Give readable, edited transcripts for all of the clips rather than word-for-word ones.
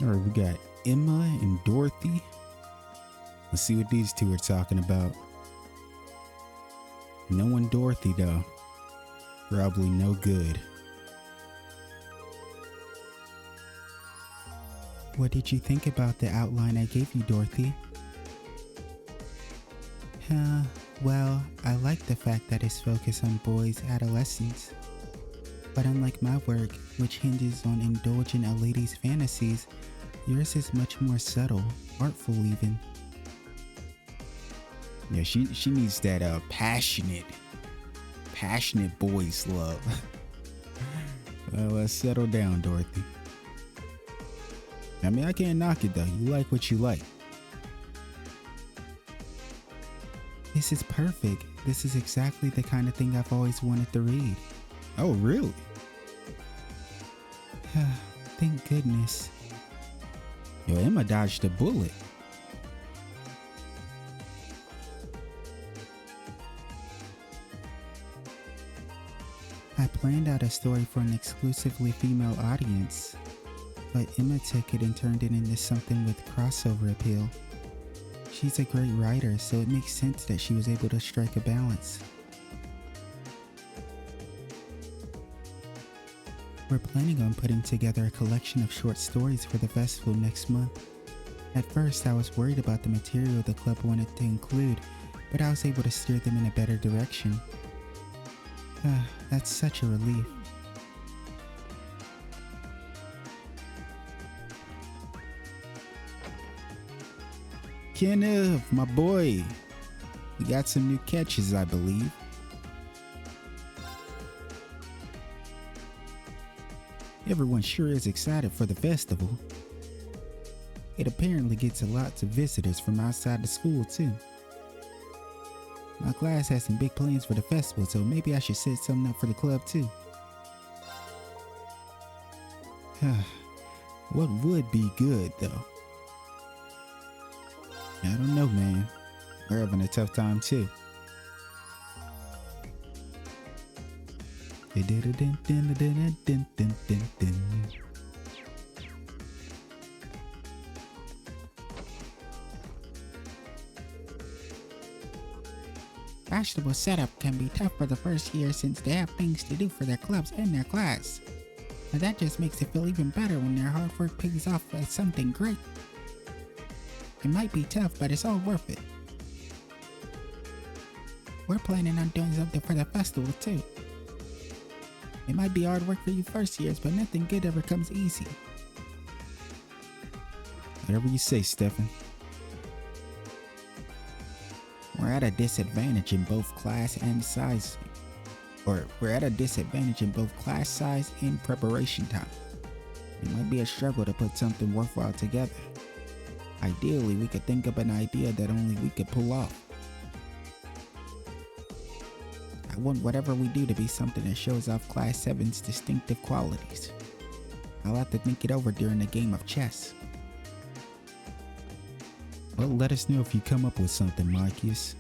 All right, we got Emma and Dorothy. Let's see what these two are talking about. No one Dorothy though. Probably no good. What did you think about the outline I gave you, Dorothy? Well, I like the fact that it's focused on boys' adolescence. But unlike my work, which hinges on indulging a lady's fantasies, yours is much more subtle, artful even. Yeah, she needs that passionate boys love. Well, settle down, Dorothy. I mean, I can't knock it though. You like what you like. This is perfect. This is exactly the kind of thing I've always wanted to read. Oh, really? Thank goodness. Yo, Emma dodged a bullet. I planned out a story for an exclusively female audience, but Emma took it and turned it into something with crossover appeal. She's a great writer, so it makes sense that she was able to strike a balance. We're planning on putting together a collection of short stories for the festival next month. At first, I was worried about the material the club wanted to include, but I was able to steer them in a better direction. That's such a relief. Kenneth, my boy. We got some new catches, I believe. Everyone sure is excited for the festival. It apparently gets lots of visitors from outside the school too. My class has some big plans for the festival, so maybe I should set something up for the club too. What would be good though? I don't know, man. We're having a tough time too. Festival setup can be tough for the first year since they have things to do for their clubs and their class. But that just makes it feel even better when their hard work pays off as something great. It might be tough, but it's all worth it. We're planning on doing something for the festival too. It might be hard work for you first years, but nothing good ever comes easy. Whatever you say, Stefan. We're at a disadvantage in both class and size. We're at a disadvantage in both class size and preparation time. It might be a struggle to put something worthwhile together. Ideally, we could think up an idea that only we could pull off. I want whatever we do to be something that shows off Class 7's distinctive qualities. I'll have to think it over during a game of chess. Well, let us know if you come up with something, Marcus.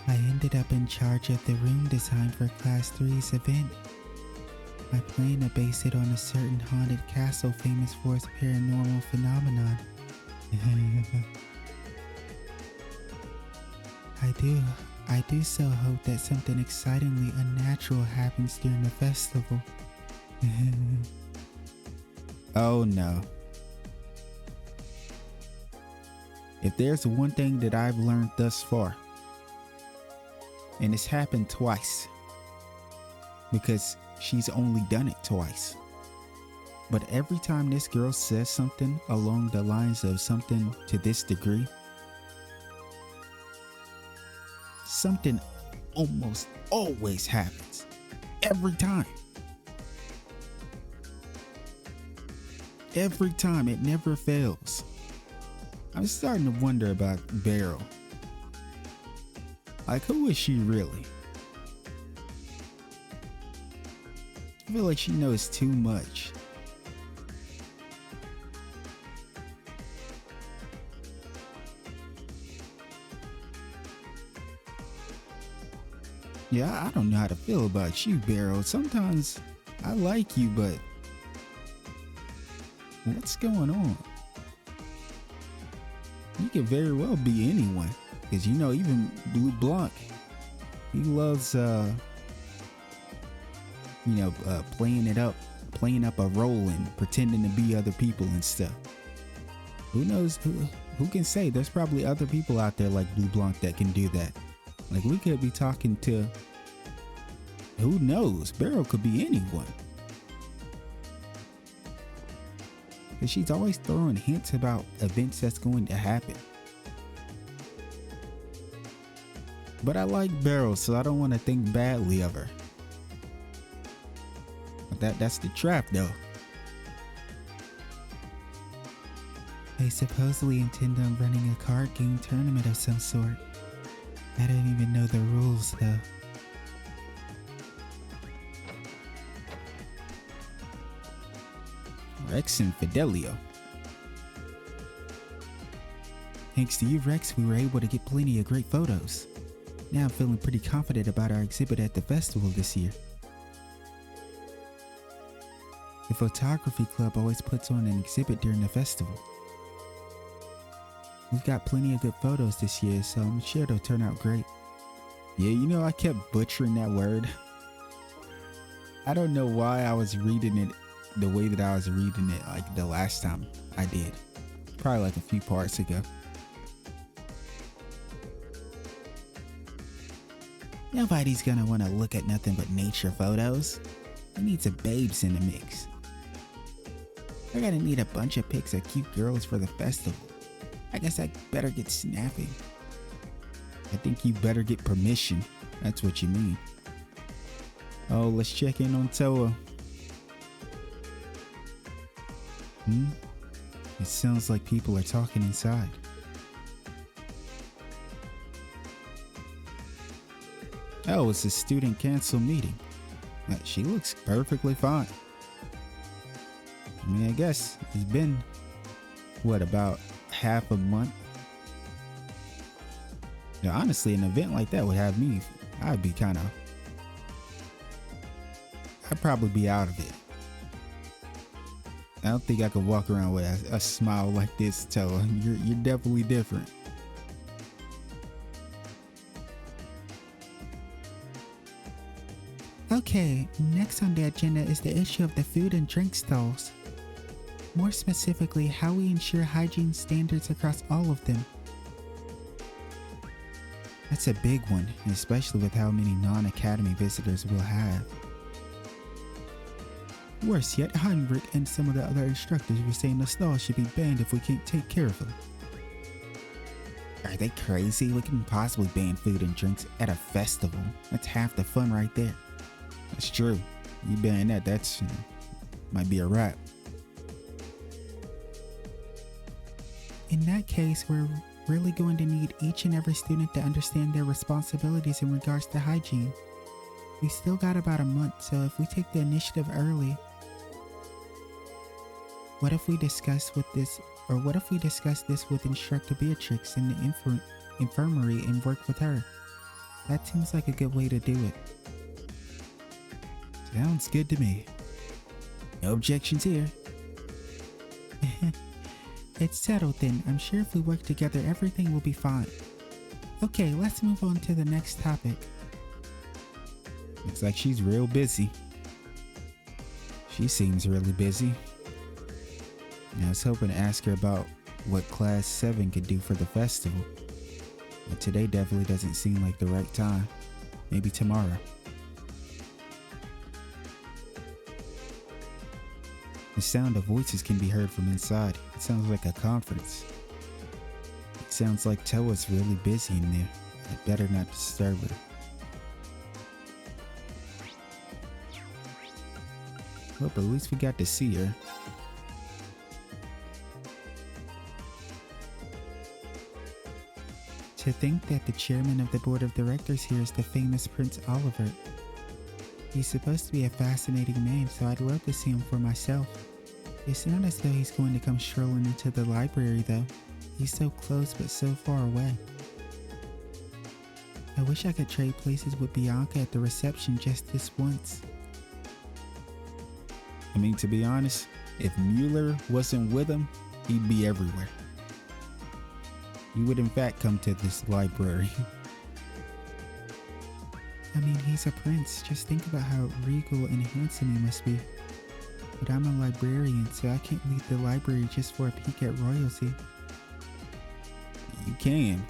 I ended up in charge of the room design for Class 3's event. I plan to base it on a certain haunted castle famous for its paranormal phenomenon. I do so hope that something excitingly unnatural happens during the festival. Oh no. If there's one thing that I've learned thus far, and it's happened twice, because she's only done it twice. But every time this girl says something along the lines of something to this degree, something almost always happens. Every time. Every time, it never fails. I'm starting to wonder about Beryl. Like, who is she really? I feel like she knows too much. Yeah, I don't know how to feel about you, Barrow. Sometimes I like you, but what's going on? You could very well be anyone. Because you know, even Blue Blanc, he loves, playing up a role and pretending to be other people and stuff. Who knows? Who can say? There's probably other people out there like Blue Blanc that can do that. Like, we could be talking to, who knows? Beryl could be anyone. Because she's always throwing hints about events that's going to happen. But I like Beryl, so I don't want to think badly of her. But that's the trap, though. They supposedly intend on running a card game tournament of some sort. I don't even know the rules, though. Rex and Fidelio. Thanks to you, Rex, we were able to get plenty of great photos. Now I'm feeling pretty confident about our exhibit at the festival this year. The photography club always puts on an exhibit during the festival. We've got plenty of good photos this year, so I'm sure they'll turn out great. Yeah, you know, I kept butchering that word. I don't know why I was reading it the way that I was reading it like the last time I did. Probably like a few parts ago. Nobody's gonna want to look at nothing but nature photos. I need some babes in the mix. I gotta need a bunch of pics of cute girls for the festival. I guess I better get snapping. I think you better get permission. That's what you mean. Oh, let's check in on Towa. It sounds like people are talking inside. Oh, it's a student council meeting. She looks perfectly fine. I mean, I guess it's been, what, about half a month? Yeah, honestly, an event like that would have me, I'd probably be out of it. I don't think I could walk around with a smile like this, Towa. You're definitely different. Okay, next on the agenda is the issue of the food and drink stalls. More specifically, how we ensure hygiene standards across all of them. That's a big one, especially with how many non-academy visitors we'll have. Worse yet, Heinrich and some of the other instructors were saying the stalls should be banned if we can't take care of them. Are they crazy? We couldn't possibly ban food and drinks at a festival. That's half the fun right there. That's true. You ban that, that's might be a wrap. In that case, we're really going to need each and every student to understand their responsibilities in regards to hygiene. We still got about a month, so if we take the initiative early, what if we discuss this with Instructor Beatrix in the infirmary and work with her? That seems like a good way to do it. Sounds good to me. No objections here. It's settled then. I'm sure if we work together, everything will be fine. Okay, let's move on to the next topic. Looks like she's real busy. She seems really busy. I was hoping to ask her about what Class 7 could do for the festival. But today definitely doesn't seem like the right time. Maybe tomorrow. The sound of voices can be heard from inside. It sounds like a conference. It sounds like Towa's really busy in there. I better not disturb her. Well, but at least we got to see her. To think that the chairman of the board of directors here is the famous Prince Oliver. He's supposed to be a fascinating man, so I'd love to see him for myself. It's not as though he's going to come strolling into the library though. He's so close but so far away. I wish I could trade places with Bianca at the reception just this once. I mean, to be honest, if Mueller wasn't with him, he'd be everywhere. He would in fact come to this library. I mean, he's a prince. Just think about how regal and handsome he must be. But I'm a librarian, so I can't leave the library just for a peek at royalty. You can.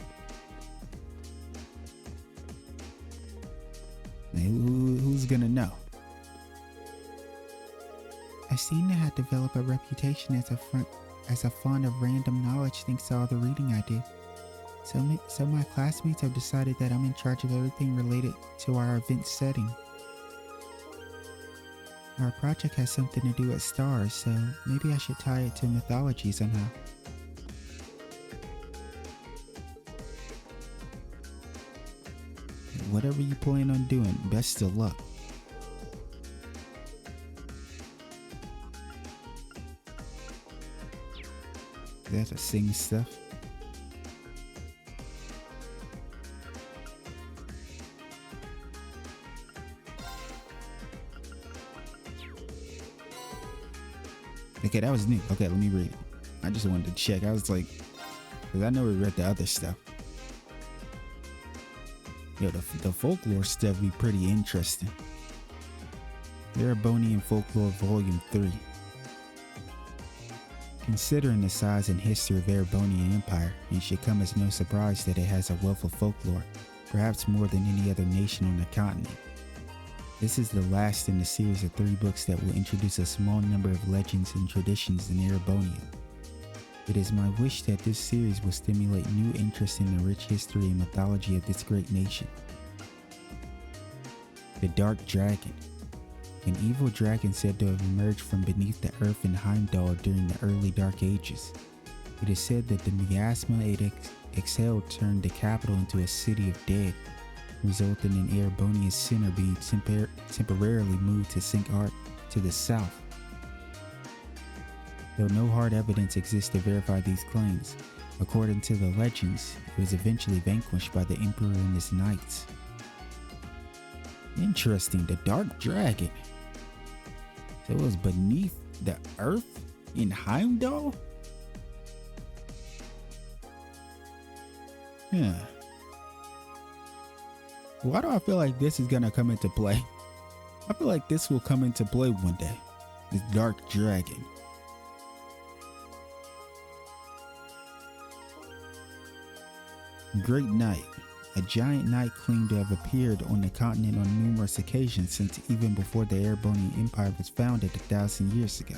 Who's gonna know? I seem to have developed a reputation as a fond of random knowledge thanks to all the reading I do. So my classmates have decided that I'm in charge of everything related to our event setting. Our project has something to do with stars, so maybe I should tie it to mythology somehow. Whatever you plan on doing, best of luck. That's a sing stuff. Okay, that was new. Okay, let me read it. I just wanted to check. I was like, because I know we read the other stuff. Yo, the folklore stuff be pretty interesting. Erebonian Folklore Volume 3. Considering the size and history of Erebonian Empire, it should come as no surprise that it has a wealth of folklore, perhaps more than any other nation on the continent. This is the last in a series of 3 books that will introduce a small number of legends and traditions in Erebonia. It is my wish that this series will stimulate new interest in the rich history and mythology of this great nation. The Dark Dragon. An evil dragon said to have emerged from beneath the earth in Heimdall during the early Dark Ages. It is said that the miasma it exhaled turned the capital into a city of dead, resulting in Erebonia's center being temporarily moved to Sinkhart to the south. Though no hard evidence exists to verify these claims, according to the legends, it was eventually vanquished by the Emperor and his knights. Interesting, the Dark Dragon. So it was beneath the earth in Heimdall? Huh. Why do I feel like this is gonna come into play? I feel like this will come into play one day. This Dark Dragon. Great Knight. A giant knight claimed to have appeared on the continent on numerous occasions since even before the Erebonian Empire was founded 1,000 years ago.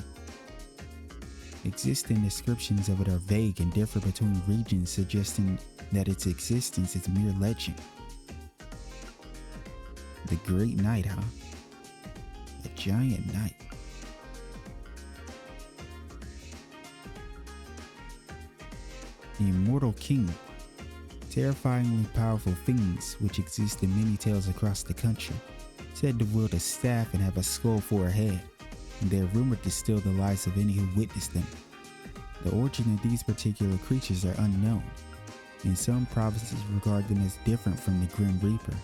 Existing descriptions of it are vague and differ between regions, suggesting that its existence is mere legend. The Great Knight, huh? A giant knight. The Immortal King. Terrifyingly powerful fiends, which exist in many tales across the country, said to wield a staff and have a skull for a head, and they are rumored to steal the lives of any who witness them. The origin of these particular creatures are unknown, and some provinces regard them as different from the Grim Reaper.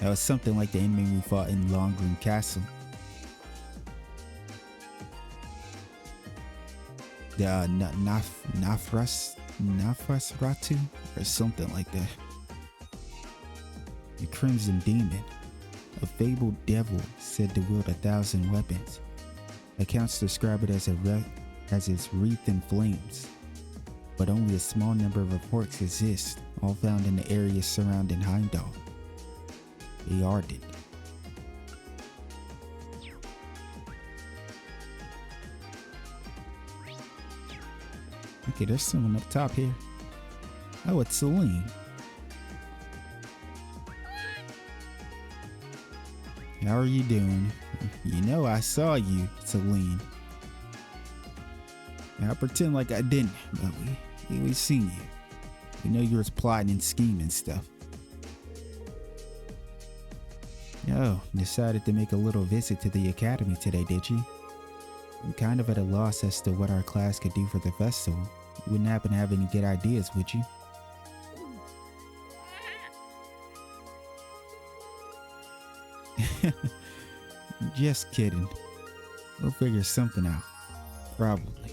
That was something like the enemy we fought in Longgreen Castle. The Nafrasratu, or something like that. The Crimson Demon, a fabled devil said to wield 1,000 weapons. Accounts describe it as it's wreathed in flames, but only a small number of reports exist, all found in the areas surrounding Heimdall. The Ardent. Okay, there's someone up top here. Oh, it's Celine. How are you doing? You know I saw you, Celine. I'll pretend like I didn't, but we seen you. We know you was plotting and scheming stuff. Oh, decided to make a little visit to the academy today, did you? I'm kind of at a loss as to what our class could do for the festival. You wouldn't happen to have any good ideas, would you? Just kidding. We'll figure something out. Probably.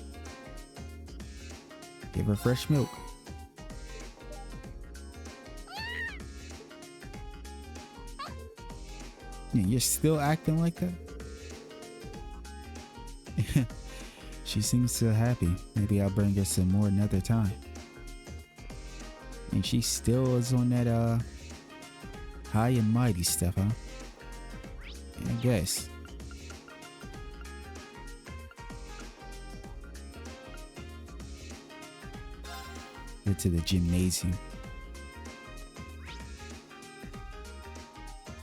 Give her fresh milk. Yeah, you're still acting like that? She seems so happy. Maybe I'll bring her some more another time. And she still is on that high and mighty stuff, huh? I guess. Go to the gymnasium.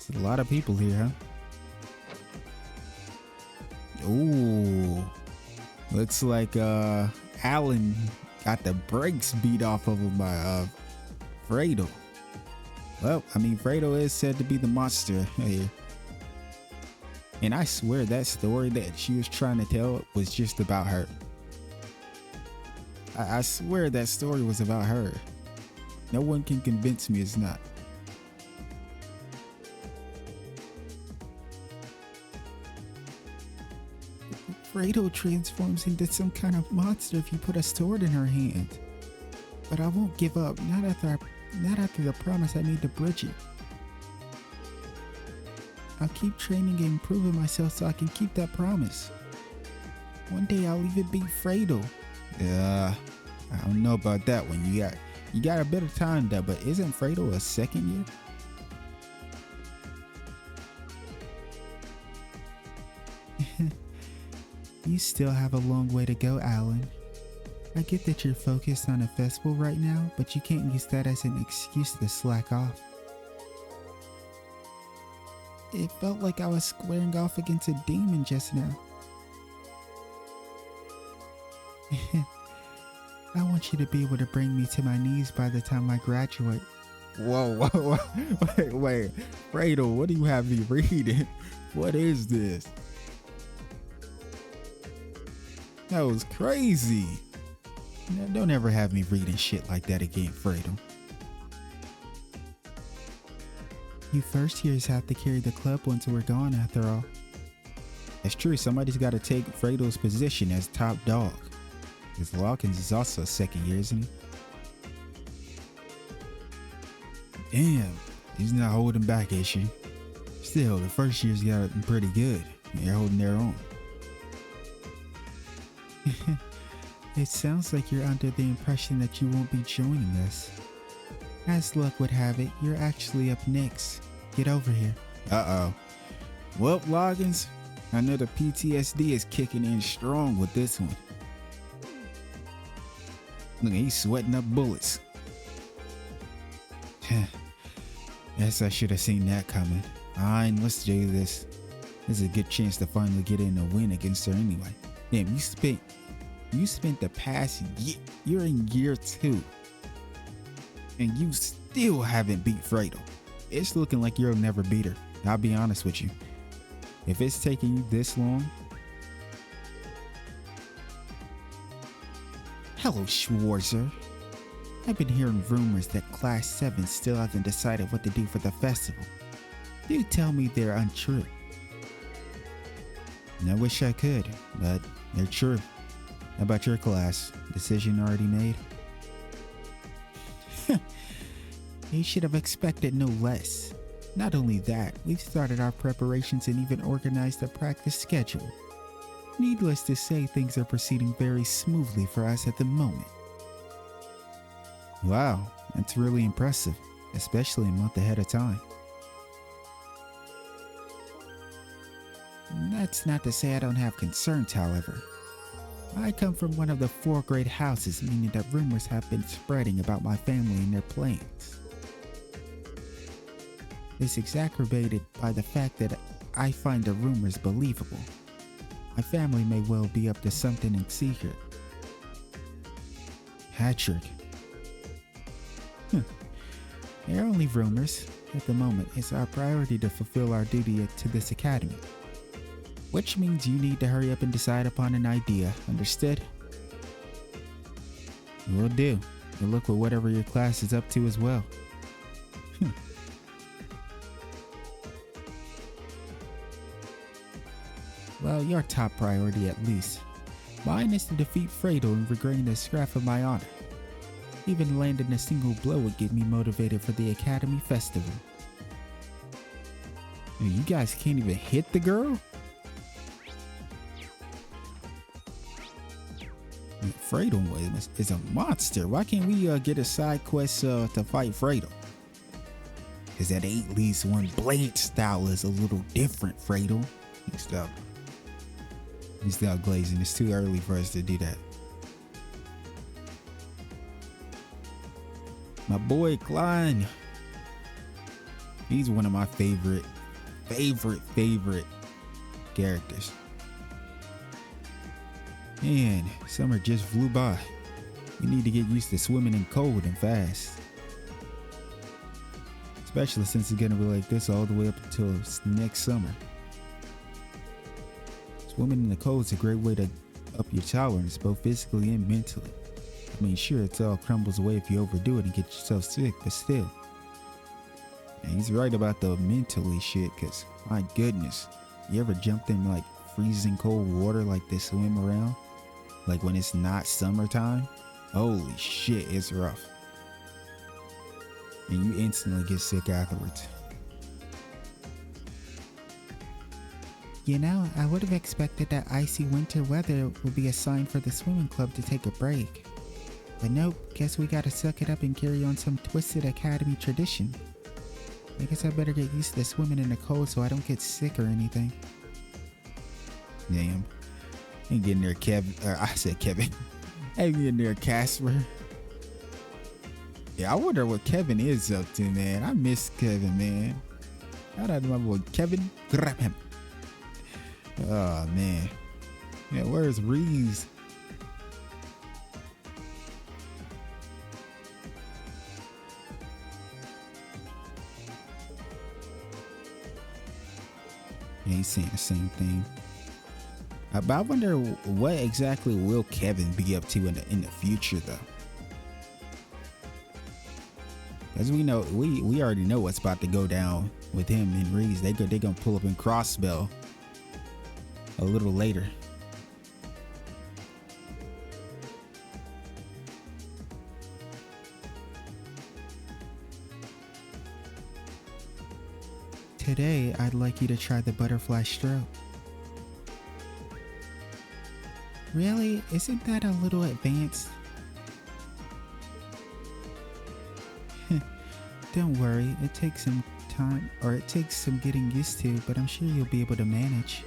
There's a lot of people here, huh? Ooh. Looks like Alan got the brakes beat off of him by Fredo. Well, I mean, Fredo is said to be the monster here. And I swear that story that she was trying to tell was just about her. I swear that story was about her. No one can convince me it's not. Fredo transforms into some kind of monster if you put a sword in her hand. But I won't give up, not after the promise I made to Bridget. I'll keep training and improving myself so I can keep that promise. One day I'll even beat Fredo. I don't know about that one. You got a bit of time there, but isn't Fredo a second year? You still have a long way to go, Alan. I get that you're focused on a festival right now, but you can't use that as an excuse to slack off. It felt like I was squaring off against a demon just now. I want you to be able to bring me to my knees by the time I graduate. Whoa, wait. Fredo, what do you have me reading? What is this? That was crazy. Don't ever have me reading shit like that again, Fredo. You first years have to carry the club once we're gone, after all. That's true. Somebody's got to take Fredo's position as top dog. Because Lawkins is also a second year, isn't he? Damn, he's not holding back, is she? Still, the first year's got it pretty good. They're holding their own. It sounds like you're under the impression that you won't be joining us. As luck would have it, you're actually up next. Get over here. Uh-oh. Well, Loggins, I know the PTSD is kicking in strong with this one. Look, he's sweating up bullets. Guess I should have seen that coming. Fine, let's do this. This is a good chance to finally get in a win against her anyway. Damn, you spent the past year, you're in year 2. And you still haven't beat Fredo. It's looking like you'll never beat her. I'll be honest with you. If it's taking you this long. Hello, Schwarzer. I've been hearing rumors that Class 7 still hasn't decided what to do for the festival. Do tell me they're untrue. And I wish I could, but they're true. How about your class? Decision already made? You should have expected no less. Not only that, we've started our preparations and even organized a practice schedule. Needless to say, things are proceeding very smoothly for us at the moment. Wow, that's really impressive, especially a month ahead of time. That's not to say I don't have concerns, however. I come from one of the 4 great houses, meaning that rumors have been spreading about my family and their plans. It's exacerbated by the fact that I find the rumors believable. My family may well be up to something in secret. Patrick. They're only rumors. At the moment, it's our priority to fulfill our duty to this academy. Which means you need to hurry up and decide upon an idea, understood? Will do. Good luck with whatever your class is up to as well. Well, your top priority at least. Mine is to defeat Fredo and regain the scrap of my honor. Even landing a single blow would get me motivated for the Academy Festival. You guys can't even hit the girl? Fredo is a monster. Why can't we get a side quest to fight Fredo? Because that 8 leads one blade style is a little different, Fredo. He's still glazing. It's too early for us to do that. My boy Klein. He's one of my favorite characters. Man, summer just flew by. We need to get used to swimming in cold and fast. Especially since it's gonna be like this all the way up until next summer. Swimming in the cold is a great way to up your tolerance, both physically and mentally. I mean, sure, it all crumbles away if you overdo it and get yourself sick, but still. And he's right about the mentally shit, cause my goodness, you ever jumped in like freezing cold water like to swim around? Like when it's not summertime? Holy shit, it's rough. And you instantly get sick afterwards. You know, I would have expected that icy winter weather would be a sign for the swimming club to take a break. But nope, guess we gotta suck it up and carry on some twisted academy tradition. I guess I better get used to swimming in the cold so I don't get sick or anything. Damn. Ain't getting there, Kevin. I said Kevin. Ain't getting there, Casper. Yeah, I wonder what Kevin is up to, man. I miss Kevin, man. Shout out to my boy Kevin. Grab him. Oh, man. Yeah, where's Reese? Yeah, he's saying the same thing. But I wonder what exactly will Kevin be up to in the future, though. As we know, we already know what's about to go down with him and Reese. They gonna pull up in Crossbell a little later. Today, I'd like you to try the butterfly stroke. Really? Isn't that a little advanced? Don't worry, it takes some time, or it takes some getting used to, but I'm sure you'll be able to manage.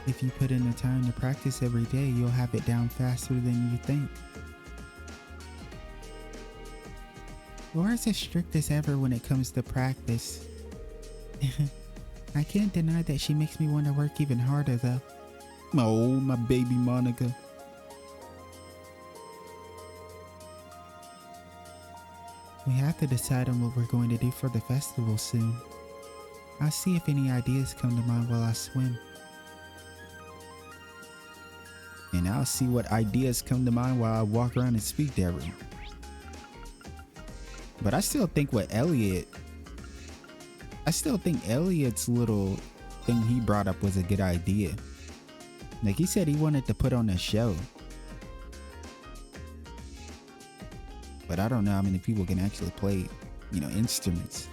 If you put in the time to practice every day, you'll have it down faster than you think. Laura's as strict as ever when it comes to practice. I can't deny that she makes me want to work even harder though. Oh, my baby Monica. We have to decide on what we're going to do for the festival soon. I'll see if any ideas come to mind while I swim. And I'll see what ideas come to mind while I walk around and speak to everyone. But I still think Elliot's little thing he brought up was a good idea. Like he said he wanted to put on a show. But I don't know how many people can actually play, instruments.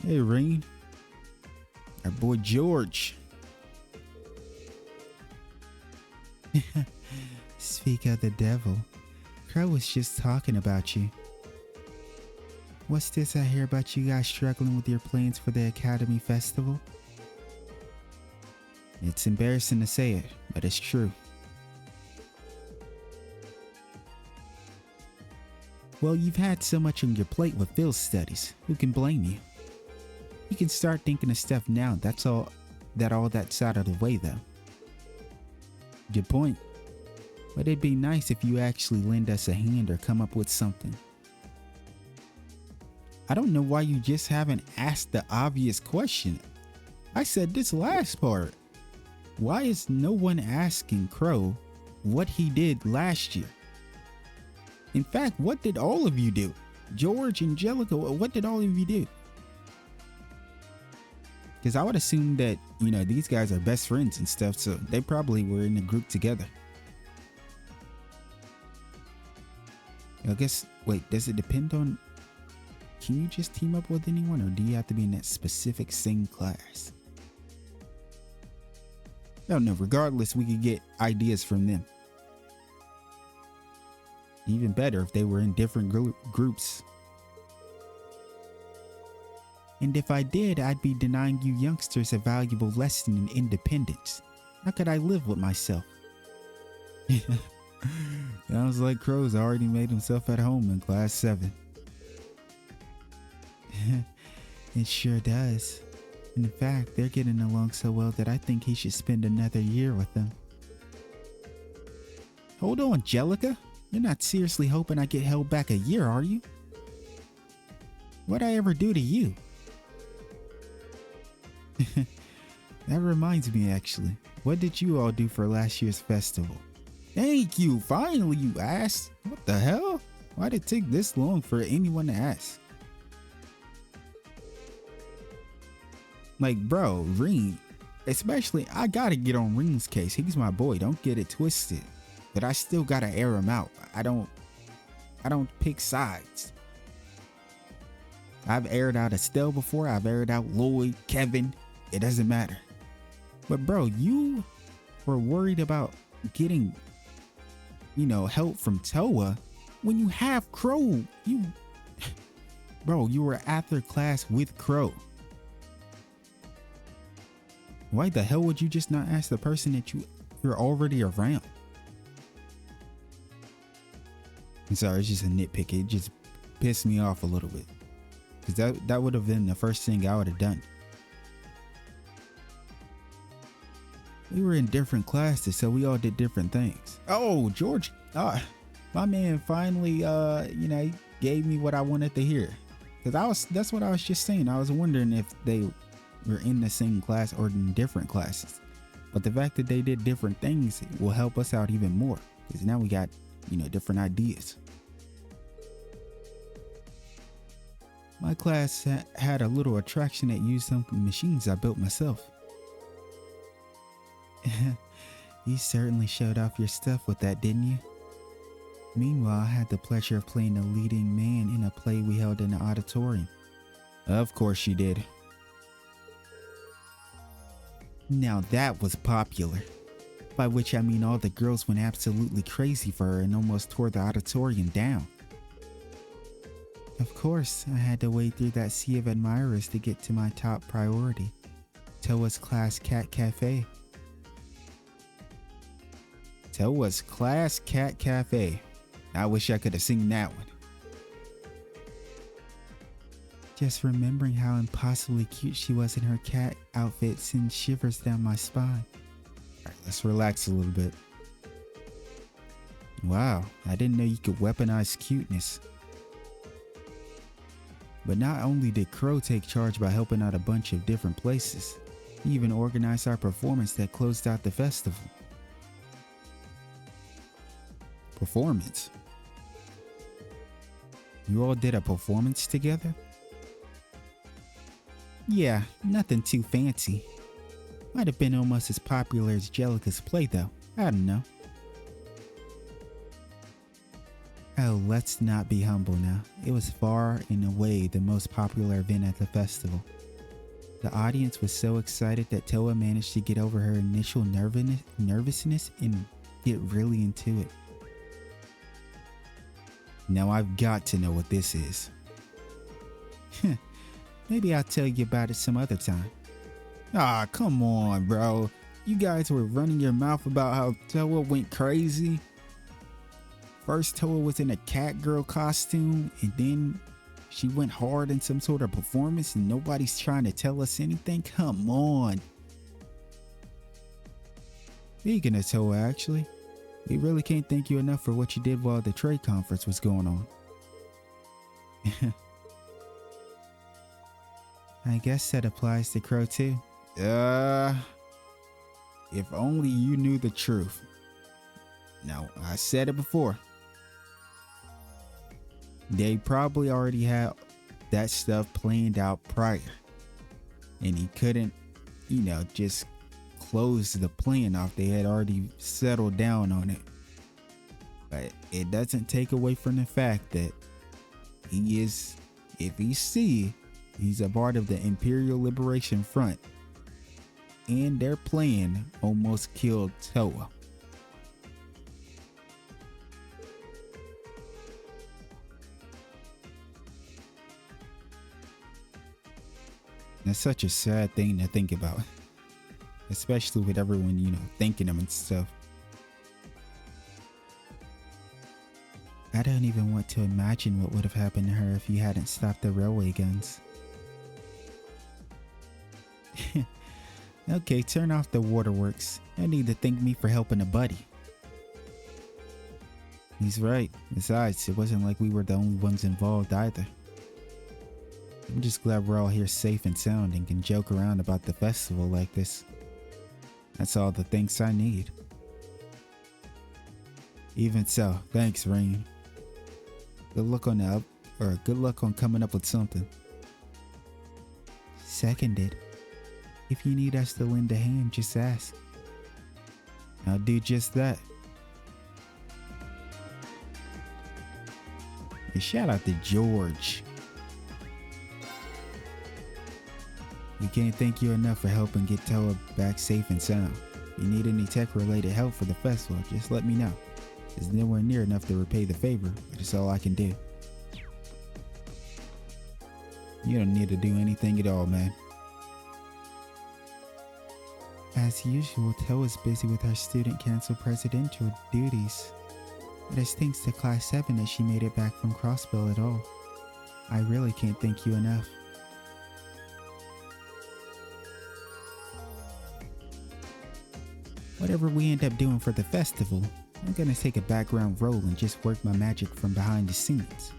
Hey, Rain. Our boy George. Speak of the devil. Crow was just talking about you. What's this I hear about you guys struggling with your plans for the Academy Festival? It's embarrassing to say it, but it's true. Well, you've had so much on your plate with field studies. Who can blame you? You can start thinking of stuff now. That's all that's out of the way, though. Good point. But it'd be nice if you actually lend us a hand or come up with something. I don't know why you just haven't asked the obvious question. I said this last part. Why is no one asking Crow what he did last year? In fact, what did all of you do? George, Angelica, what did all of you do? Because I would assume that, you know, these guys are best friends and stuff, so they probably were in a group together. I guess, wait, does it depend on, can you just team up with anyone, or do you have to be in that specific same class? I don't know. Regardless, we could get ideas from them. Even better if they were in different groups. And if I did, I'd be denying you youngsters a valuable lesson in independence. How could I live with myself? Sounds like Crow's already made himself at home in class 7. It sure does. In fact, they're getting along so well that I think he should spend another year with them. Hold on, Jellica. You're not seriously hoping I get held back a year, are you? What'd I ever do to you? That reminds me, actually. What did you all do for last year's festival? Thank you. Finally, you asked. What the hell? Why'd it take this long for anyone to ask? Like, bro, Ring. Especially, I gotta get on Ring's case. He's my boy. Don't get it twisted. But I still gotta air him out. I don't pick sides. I've aired out Estelle before. I've aired out Lloyd, Kevin. It doesn't matter. But bro, you were worried about getting, you know, help from Towa when you have Crow. Bro, you were after class with Crow. Why the hell would you just not ask the person that you're already around? I'm sorry, it's just a nitpick. It just pissed me off a little bit. Because that would have been the first thing I would have done. We were in different classes, so we all did different things. Oh, George. My man finally, you know, gave me what I wanted to hear. Because that's what I was just saying. I was wondering if they were in the same class or in different classes. But the fact that they did different things will help us out even more. Because now we got, you know, different ideas. My class had a little attraction that used some machines I built myself. You certainly showed off your stuff with that, didn't you? Meanwhile, I had the pleasure of playing the leading man in a play we held in the auditorium. Of course you did. Now that was popular. By which I mean all the girls went absolutely crazy for her and almost tore the auditorium down. Of course, I had to wade through that sea of admirers to get to my top priority, Towa's Class Cat Cafe. Towa's Class Cat Cafe. I wish I could have seen that one. Just remembering how impossibly cute she was in her cat outfit sends shivers down my spine. Alright, let's relax a little bit. Wow, I didn't know you could weaponize cuteness. But not only did Crow take charge by helping out a bunch of different places, he even organized our performance that closed out the festival. Performance? You all did a performance together? Yeah, nothing too fancy. Might have been almost as popular as Jellica's play though. I don't know. Oh, let's not be humble now. It was far and away the most popular event at the festival. The audience was so excited that Towa managed to get over her initial nervousness and get really into it. Now I've got to know what this is. Maybe I'll tell you about it some other time. Ah, come on, bro. You guys were running your mouth about how Towa went crazy. First, Towa was in a cat girl costume, and then she went hard in some sort of performance, and nobody's trying to tell us anything. Come on. Speaking of Towa, actually, we really can't thank you enough for what you did while the trade conference was going on. I guess that applies to Crow too. If only you knew the truth. Now, I said it before. They probably already had that stuff planned out prior. and he couldn't, just close the plan off. They had already settled down on it. But it doesn't take away from the fact that he is, if you see, he's a part of the Imperial Liberation Front. And their plan almost killed Towa. That's such a sad thing to think about. Especially with everyone, thanking him and stuff. I don't even want to imagine what would have happened to her if you hadn't stopped the railway guns. Okay, turn off the waterworks. No need to thank me for helping a buddy. He's right. Besides, it wasn't like we were the only ones involved either. I'm just glad we're all here safe and sound and can joke around about the festival like this. That's all the thanks I need. Even so, thanks, Rain. Good luck on good luck on coming up with something. Seconded. If you need us to lend a hand, just ask. I'll do just that. And shout out to George. We can't thank you enough for helping get Towa back safe and sound. If you need any tech-related help for the festival, just let me know. It's nowhere near enough to repay the favor, but it's all I can do. You don't need to do anything at all, man. As usual, Towa's busy with her student council presidential duties. But it's thanks to Class 7 that she made it back from Crossbell at all. I really can't thank you enough. Whatever we end up doing for the festival, I'm gonna take a background role and just work my magic from behind the scenes.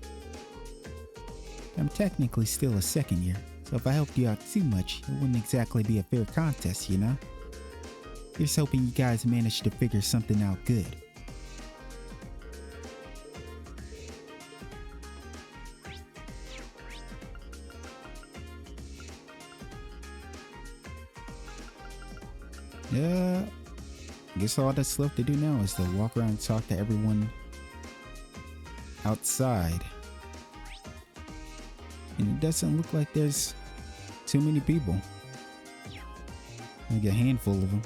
I'm technically still a second year, so if I helped you out too much, it wouldn't exactly be a fair contest, you know? Just hoping you guys managed to figure something out good. I guess all that's left to do now is to walk around and talk to everyone outside. And it doesn't look like there's too many people. Like a handful of them.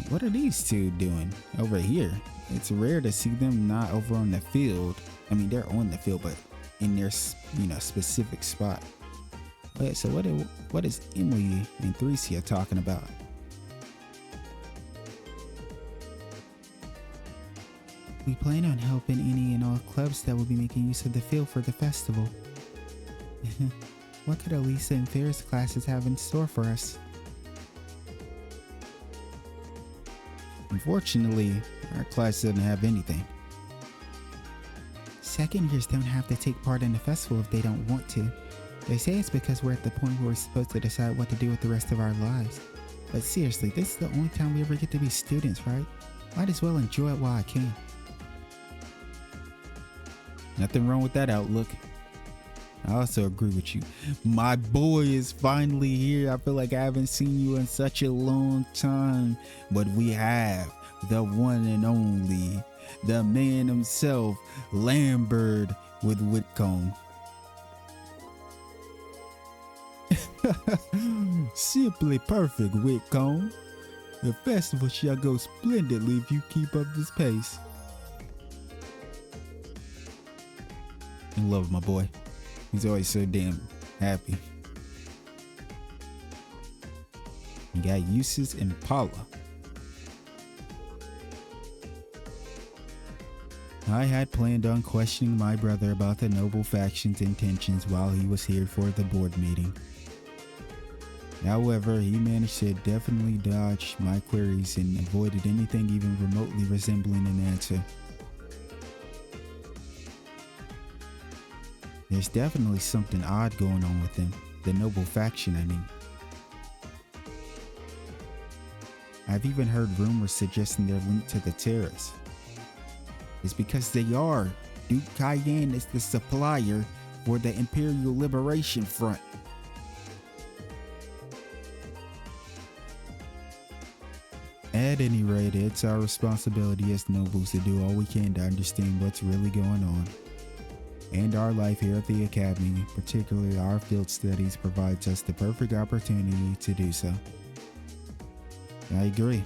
What are these two doing over here? It's rare to see them not over on the field. I mean, they're on the field, but in their, specific spot. Wait, so what is Emily and Thresia talking about? We plan on helping any and all clubs that will be making use of the field for the festival. What could Elisa and Ferris classes have in store for us? Unfortunately, our class doesn't have anything. Second years don't have to take part in the festival if they don't want to. They say it's because we're at the point where we're supposed to decide what to do with the rest of our lives. But seriously, this is the only time we ever get to be students, right? Might as well enjoy it while I can. Nothing wrong with that outlook. I also agree with you. My boy is finally here. I feel like I haven't seen you in such a long time. But we have the one and only, the man himself, Lambert with Whitcomb. Simply perfect, Whitcomb. The festival shall go splendidly if you keep up this pace. I love my boy. He's always so damn happy. We got Uses and Paula. I had planned on questioning my brother about the noble faction's intentions while he was here for the board meeting. However, he managed to definitely dodge my queries and avoided anything even remotely resembling an answer. There's definitely something odd going on with them, the noble faction, I mean. I've even heard rumors suggesting they're linked to the terrorists. It's because they are. Duke Cayenne is the supplier for the Imperial Liberation Front. At any rate, it's our responsibility as nobles to do all we can to understand what's really going on. And our life here at the Academy, particularly our field studies, provides us the perfect opportunity to do so. I agree.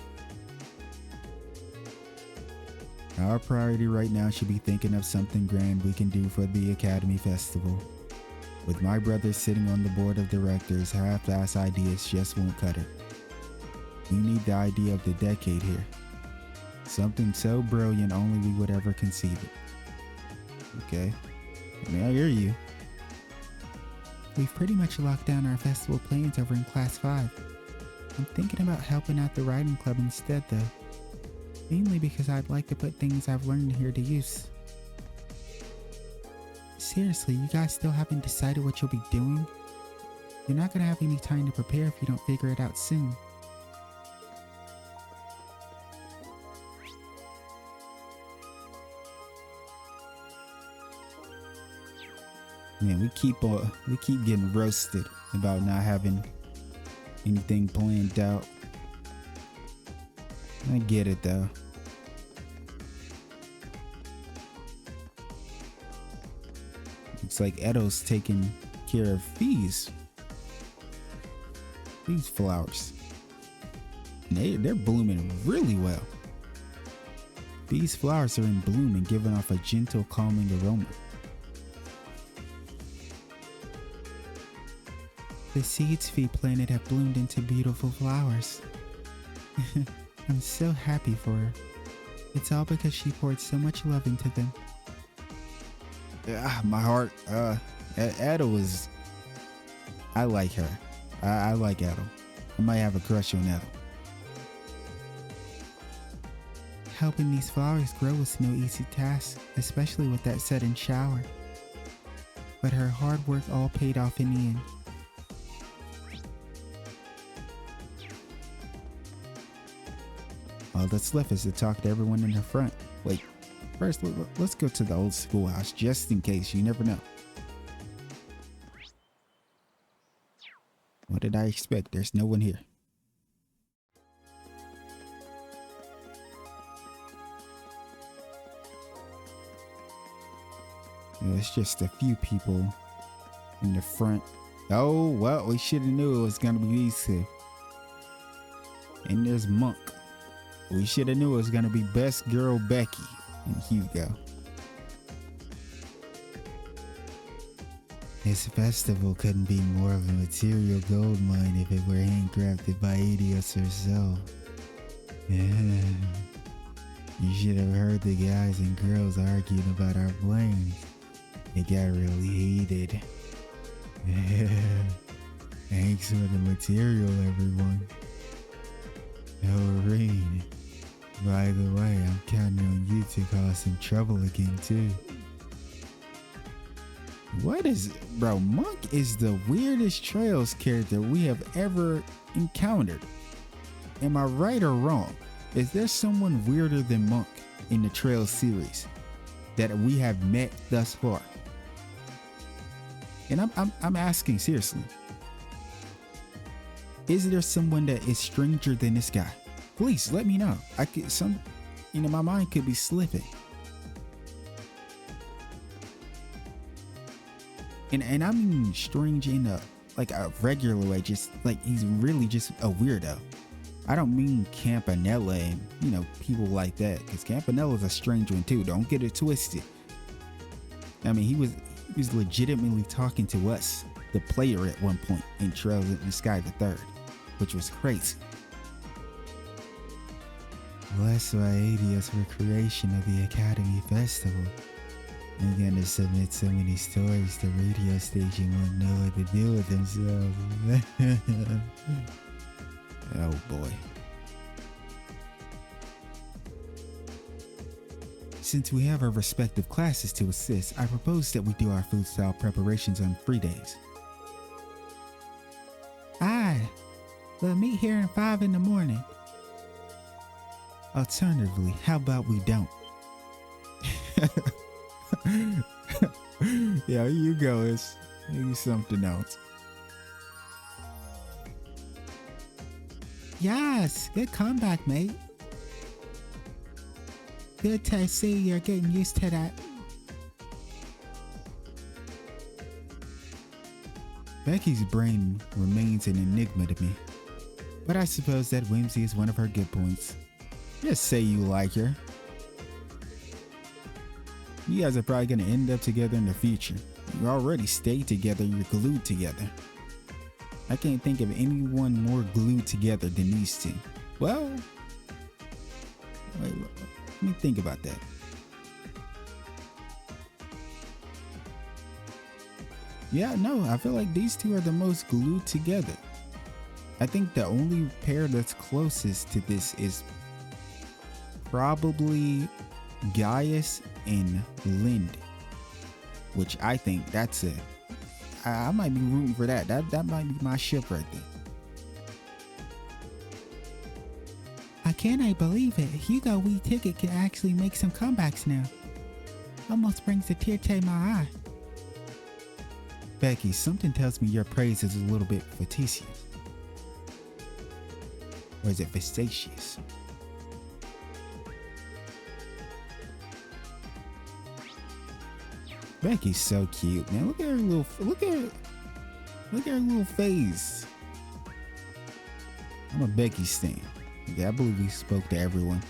Our priority right now should be thinking of something grand we can do for the Academy Festival. With my brother sitting on the board of directors, half-ass ideas just won't cut it. We need the idea of the decade here. Something so brilliant only we would ever conceive it. Okay. I mean, I hear you. We've pretty much locked down our festival plans over in Class 5. I'm thinking about helping out the riding club instead though. Mainly because I'd like to put things I've learned here to use. Seriously, you guys still haven't decided what you'll be doing? You're not gonna have any time to prepare if you don't figure it out soon. Man, we keep getting roasted about not having anything planned out. I get it though. Looks like Edo's taking care of these flowers. They're blooming really well. These flowers are in bloom and giving off a gentle, calming aroma. The seeds Fee planted have bloomed into beautiful flowers. I'm so happy for her. It's all because she poured so much love into them. My heart, Adel is... I like her. I like Adel. I might have a crush on Adel. Helping these flowers grow was no easy task, especially with that sudden shower. But her hard work all paid off in the end. All that's left is to talk to everyone in the front. Wait, first let's go to the old schoolhouse just in case, you never know. What did I expect? There's no one here. It's just a few people in the front. Oh, well, we should have knew it was gonna be these two. And there's Monk. We should have knew it was gonna be Best Girl Becky and Hugo. This festival couldn't be more of a material gold mine if it were handcrafted by Adios herself. Yeah. You should have heard the guys and girls arguing about our plans. It got really heated. Yeah. Thanks for the material, everyone. Oh, Rain. By the way, I'm counting on you to cause some trouble again, too. What is... Bro, Monk is the weirdest Trails character we have ever encountered. Am I right or wrong? Is there someone weirder than Monk in the Trails series that we have met thus far? And I'm asking seriously. Is there someone that is stranger than this guy? Please let me know. My mind could be slipping. And I mean strange in a regular way, just like he's really just a weirdo. I don't mean Campanella and people like that, because Campanella's a strange one too. Don't get it twisted. I mean, he was legitimately talking to us, the player, at one point in Trails in the Sky the Third, which was crazy. Blessed by Adios for creation of the Academy Festival. I'm gonna submit so many stories the radio station won't know what to do with themselves. Oh boy. Since we have our respective classes to assist, I propose that we do our food style preparations on free days. Aye, we'll meet here at 5 in the morning. Alternatively, how about we don't? Yeah, here you go. It's maybe something else. Yes, good comeback, mate. Good to see you're getting used to that. Becky's brain remains an enigma to me, but I suppose that whimsy is one of her good points. Just say you like her. You guys are probably going to end up together in the future. You already stay together, you're glued together. I can't think of anyone more glued together than these two. Well, wait, let me think about that. Yeah, no, I feel like these two are the most glued together. I think the only pair that's closest to this is probably Gaius and Lind, which I think that's it. I might be rooting for that. That might be my ship right there. I cannot believe it. Hugo We Ticket can actually make some comebacks now. Almost brings a tear to my eye. Becky, something tells me your praise is a little bit facetious. Or is it facetious? Becky's so cute, man. Look at her little face. I'm a Becky stan. Okay, I believe we spoke to everyone.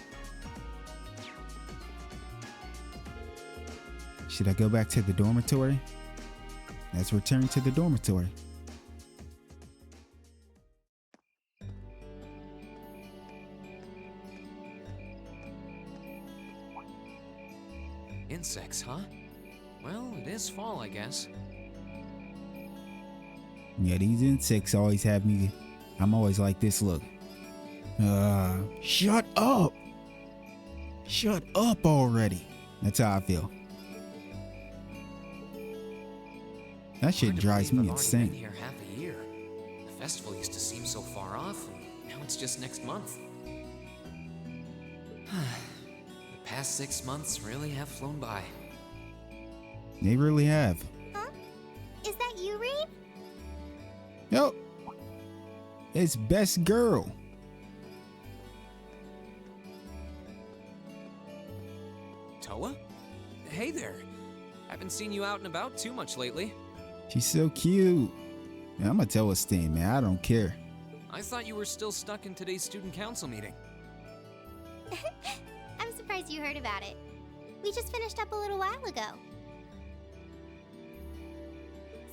Should I go back to the dormitory? Let's return to the dormitory. Insects, huh? Well, it is fall, I guess. Yeah, these insects always have me. I'm always like this, look. Shut up! Shut up already. That's how I feel. That shit drives me insane. I've been here half a year. The festival used to seem so far off, and now it's just next month. The past 6 months really have flown by. They really have. Huh? Is that you, Reed? Nope. It's best girl. Towa? Hey there. Haven't seen you out and about too much lately. She's so cute. Man, I'm gonna tell her stan, man. I don't care. I thought you were still stuck in today's student council meeting. I'm surprised you heard about it. We just finished up a little while ago.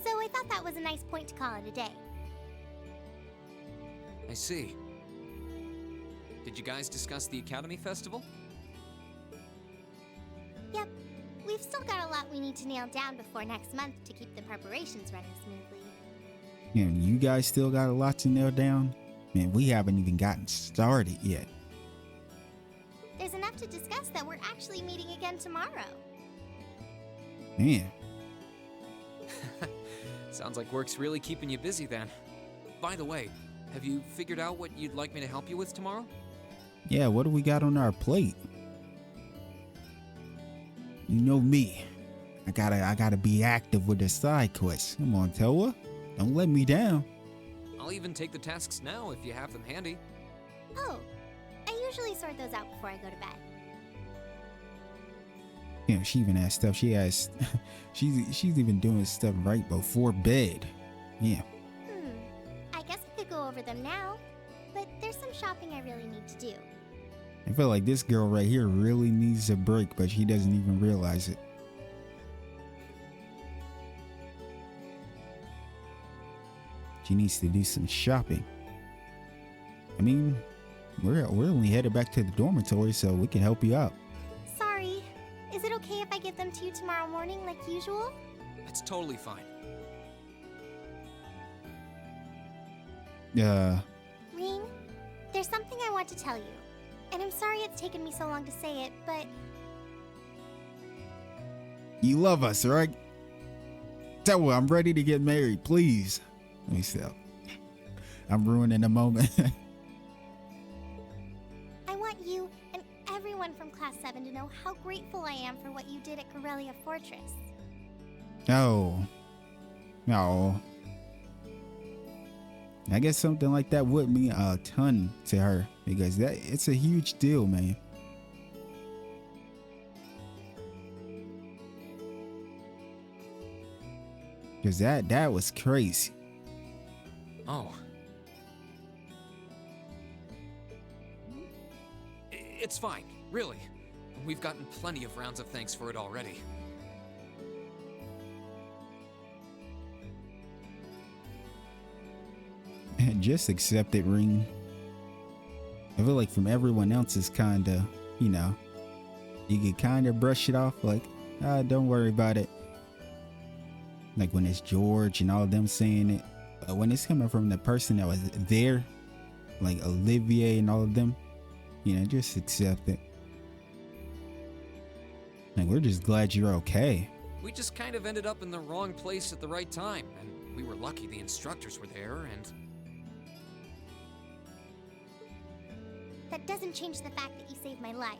So I thought that was a nice point to call it a day. I see. Did you guys discuss the Academy Festival? Yep. We've still got a lot we need to nail down before next month to keep the preparations running smoothly. And you guys still got a lot to nail down? Man, we haven't even gotten started yet. There's enough to discuss that we're actually meeting again tomorrow. Man. Sounds like work's really keeping you busy then. By the way, have you figured out what you'd like me to help you with tomorrow? Yeah, what do we got on our plate? You know me. I gotta be active with the side quests. Come on, Towa. Don't let me down. I'll even take the tasks now if you have them handy. Oh, I usually sort those out before I go to bed. Yeah, she even has stuff. She's even doing stuff right before bed. Yeah. I guess I could go over them now, but there's some shopping I really need to do. I feel like this girl right here really needs a break, but she doesn't even realize it. She needs to do some shopping. I mean, we're only headed back to the dormitory, so we can help you out. Sorry. Is it okay if I give them to you tomorrow morning like usual? That's totally fine. Ring, there's something I want to tell you. And I'm sorry it's taken me so long to say it, but... You love us, right? Tell her I'm ready to get married, please. Let me stop. I'm ruining the moment. I want you and everyone from Class 7 to know how grateful I am for what you did at Corellia Fortress. Oh. No. I guess something like that would mean a ton to her because it's a huge deal, man. Because that was crazy. Oh. It's fine, really. We've gotten plenty of rounds of thanks for it already. Just accept it, Ring. I feel like from everyone else's kinda, you know, you could kinda brush it off like, don't worry about it. Like when it's George and all of them saying it. But when it's coming from the person that was there, like Olivier and all of them, you know, just accept it. Like, we're just glad you're okay. We just kind of ended up in the wrong place at the right time, and we were lucky the instructors were there, and... That doesn't change the fact that you saved my life.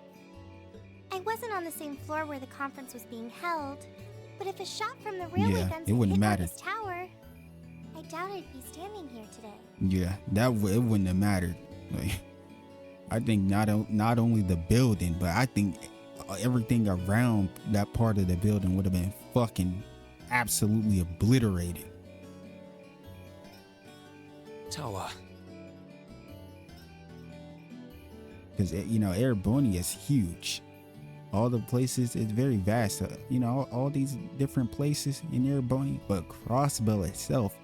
I wasn't on the same floor where the conference was being held, but if a shot from the railway guns it wouldn't hit matter. this tower, I doubt I'd be standing here today. Yeah, it wouldn't have mattered. Like, I think not only the building, but I think everything around that part of the building would have been fucking absolutely obliterated. Towa. Because, you know, Erebony is huge. All the places, it's very vast. You know, all these different places in Erebony, but Crossbell itself,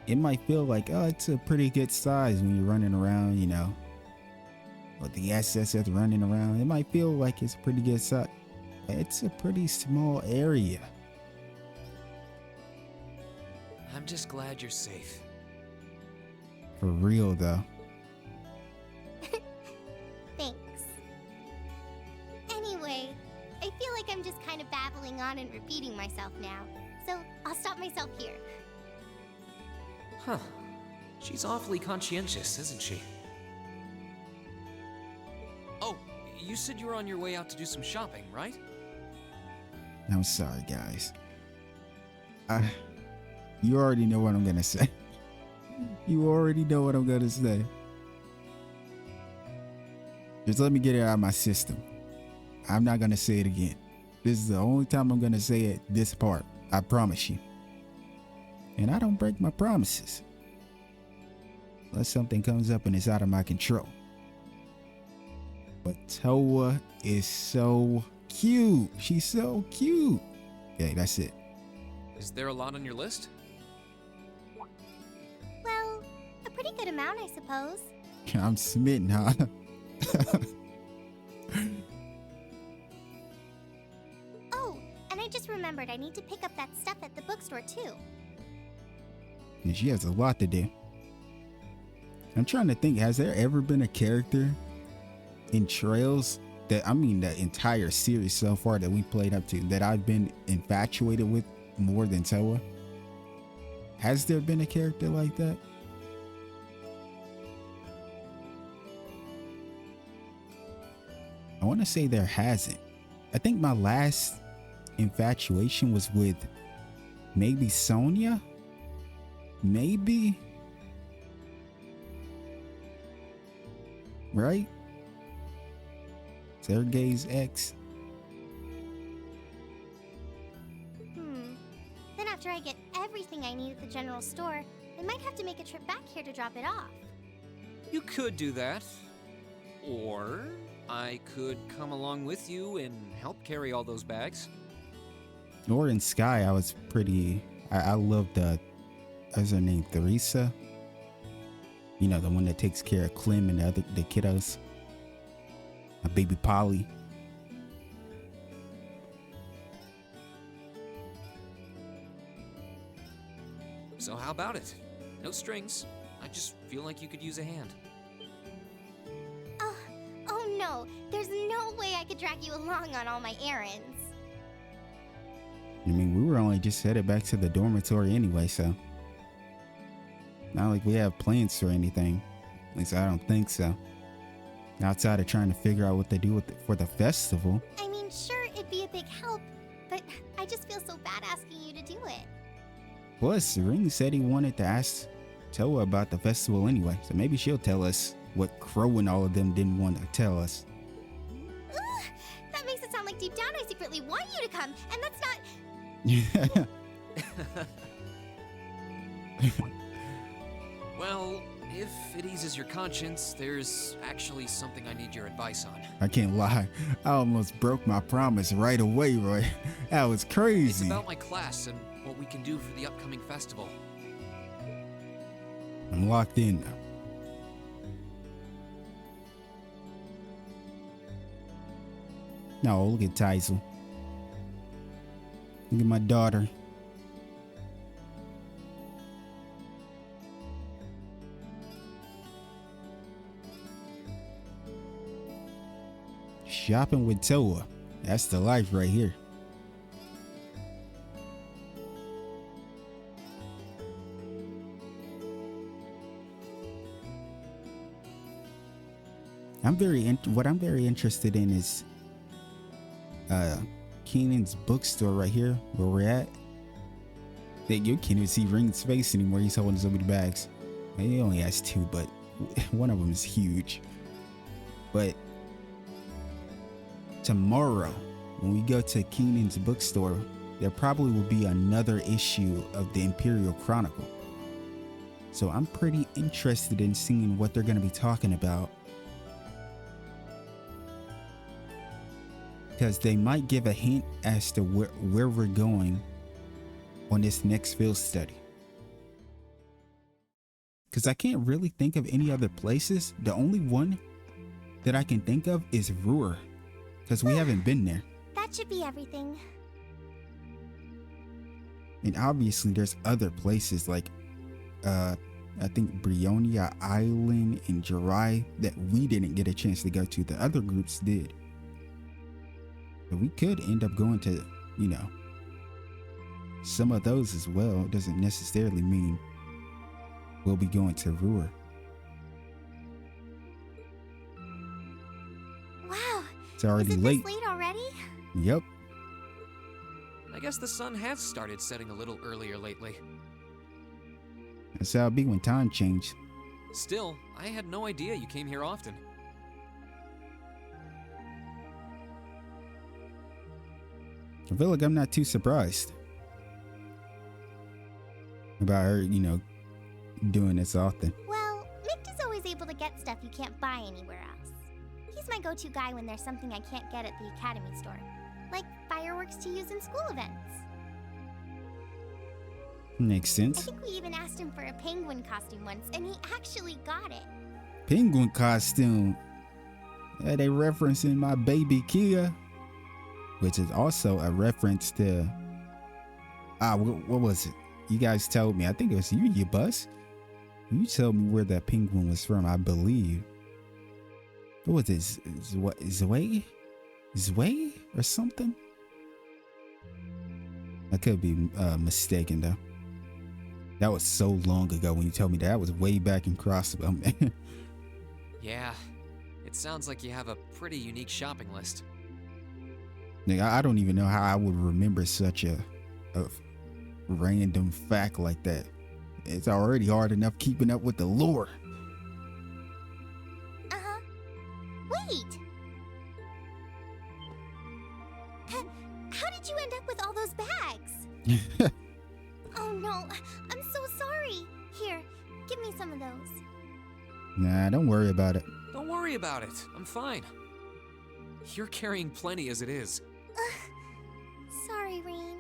it might feel like, oh, it's a pretty good size when you're running around, you know, with the SSS running around. It might feel like it's a pretty good size. It's a pretty small area. I'm just glad you're safe. For real, though. Thanks. Anyway, I feel like I'm just kind of babbling on and repeating myself now, so I'll stop myself here. Huh. She's awfully conscientious, isn't she? Oh, you said you were on your way out to do some shopping, right? I'm sorry, guys. You already know what I'm gonna say. You already know what I'm gonna say. Just let me get it out of my system. I'm not gonna say it again. This is the only time I'm gonna say it, this part. I promise you. And I don't break my promises. Unless something comes up and it's out of my control. But Towa is so cute. She's so cute. Okay, that's it. Is there a lot on your list? Well, a pretty good amount, I suppose. I'm smitten, huh? Oh, and I just remembered I need to pick up that stuff at the bookstore too. And she has a lot to do. I'm trying to think, has there ever been a character in Trails that, I mean the entire series so far that we played up to, that I've been infatuated with more than Towa? Has there been a character like that? I want to say there hasn't. I think my last infatuation was with maybe Sonia? Maybe? Right? Sergei's ex. Then after I get everything I need at the general store, I might have to make a trip back here to drop it off. You could do that. Or I could come along with you and help carry all those bags. Or in Sky, I was pretty... I loved what's her name? Theresa? You know, the one that takes care of Clem and the kiddos. My baby Polly. So how about it? No strings. I just feel like you could use a hand. Oh no, there's no way I could drag you along on all my errands. I mean, we were only just headed back to the dormitory anyway, so... Not like we have plans or anything. At least I don't think so. Outside of trying to figure out what to do for the festival. I mean, sure, it'd be a big help, but I just feel so bad asking you to do it. Plus, Ring said he wanted to ask Towa about the festival anyway, so maybe she'll tell us what Crow and all of them didn't want to tell us. Ugh, that makes it sound like deep down I secretly want you to come, and that's not... Well, if it eases your conscience, there's actually something I need your advice on. I can't lie, I almost broke my promise right away, Roy. That was crazy. It's about my class and what we can do for the upcoming festival. I'm locked in now. No, look at Tyzel. Look at my daughter. Shopping with Towa. That's the life right here. What I'm very interested in is Keenan's bookstore right here where we're at. That you can't even see Ring's face anymore. He's holding so many bags. He only has two, but one of them is huge. But tomorrow, when we go to Keenan's bookstore, there probably will be another issue of the Imperial Chronicle. So I'm pretty interested in seeing what they're going to be talking about. Because they might give a hint as to where we're going on this next field study. Because I can't really think of any other places. The only one that I can think of is Ruhr. Because we haven't been there. That should be everything. And obviously there's other places like I think Brionia Island and Jirai that we didn't get a chance to go to. The other groups did. But we could end up going to, you know, some of those as well. It doesn't necessarily mean we'll be going to Ruhr. Wow. It's already late. This late already? Yep. I guess the sun has started setting a little earlier lately. That's how it be when time changed. Still, I had no idea you came here often. I feel like I'm not too surprised about her, you know, doing this often. Well, Mick is always able to get stuff you can't buy anywhere else. He's my go-to guy when there's something I can't get at the Academy store, like fireworks to use in school events. Makes I sense. think we even asked him for a penguin costume once, and he actually got it. Penguin costume. Yeah, they referencing my baby Kia, which is also a reference to what was it? You guys told me. I think it was you, Buzz. You told me where that penguin was from, I believe. What was it? What, Zwei or something? I could be mistaken though. That was so long ago when you told me that. That was way back in Crossbow, man. Yeah, it sounds like you have a pretty unique shopping list. Nigga, I don't even know how I would remember such a random fact like that. It's already hard enough keeping up with the lore. Wait! How did you end up with all those bags? Oh no, I'm so sorry. Here, give me some of those. Nah, don't worry about it. Don't worry about it. I'm fine. You're carrying plenty as it is. Sorry, Reen.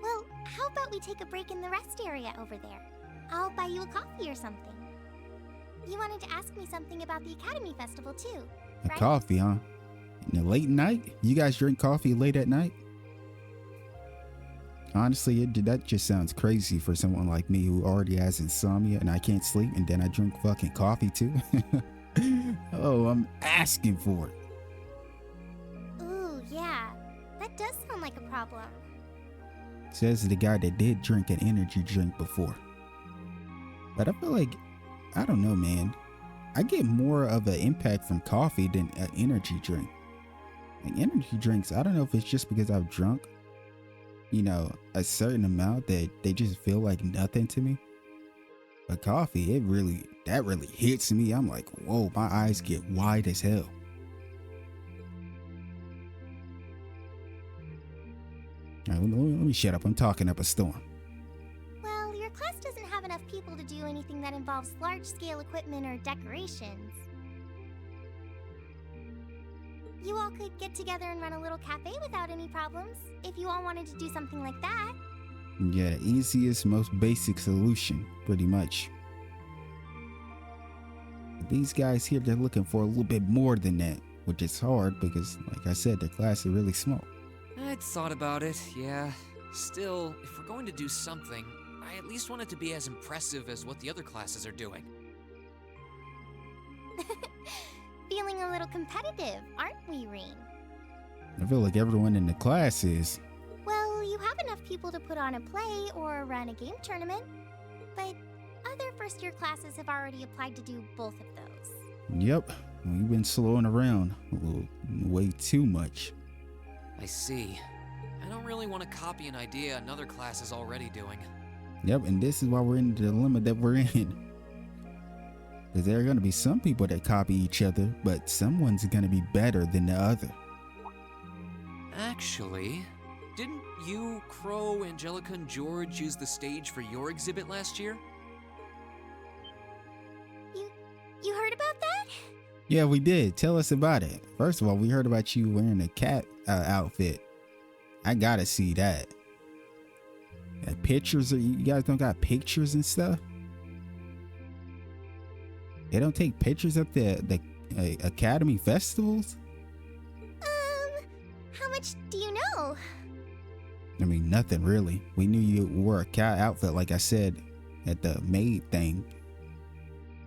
Well, how about we take a break in the rest area over there? I'll buy you a coffee or something. You wanted to ask me something about the Academy Festival too, right? Coffee, huh? In the late night? You guys drink coffee late at night? Honestly, that just sounds crazy for someone like me who already has insomnia and I can't sleep, and then I drink fucking coffee too. Oh, I'm asking for it. Ooh, yeah. That does sound like a problem. Says the guy that did drink an energy drink before. But I feel like, I don't know, man. I get more of an impact from coffee than an energy drink. Like energy drinks, I don't know if it's just because I've drunk a certain amount that they just feel like nothing to me. But coffee, that really hits me. I'm like, whoa, my eyes get wide as hell. All right, let me shut up. I'm talking up a storm. Well, your class doesn't have enough people to do anything that involves large-scale equipment or decorations. You all could get together and run a little cafe without any problems, if you all wanted to do something like that. Yeah, easiest, most basic solution, pretty much. These guys here, they're looking for a little bit more than that, which is hard because, like I said, their class is really small. I'd thought about it, yeah. Still, if we're going to do something, I at least want it to be as impressive as what the other classes are doing. Feeling a little competitive, aren't we, Reen? I feel like everyone in the class is. Well, you have enough people to put on a play or run a game tournament, but other first-year classes have already applied to do both of those. Yep, we've been slowing around a little, way too much. I see. I don't really want to copy an idea another class is already doing. Yep, and this is why we're in the dilemma that we're in. Because there are going to be some people that copy each other, but someone's going to be better than the other. Actually, didn't you, Crow, Angelica, and George use the stage for your exhibit last year? You heard about that? Yeah, we did. Tell us about it. First of all, we heard about you wearing a cat outfit. I gotta see that. Pictures? You guys don't got pictures and stuff? They don't take pictures at the Academy festivals? How much do you know? I mean, nothing really. We knew you wore a cat outfit, like I said, at the maid thing.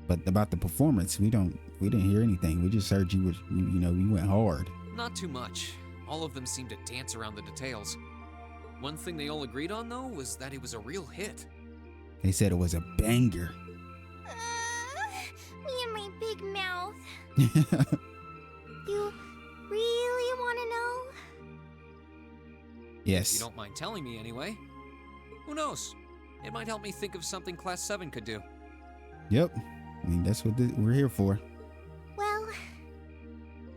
But about the performance, we didn't hear anything. We just heard you went hard. Not too much. All of them seemed to dance around the details. One thing they all agreed on, though, was that it was a real hit. They said it was a banger. Me and my big mouth. You really want to know? Yes. If you don't mind telling me anyway. Who knows? It might help me think of something Class 7 could do. Yep. I mean, that's what we're here for. Well,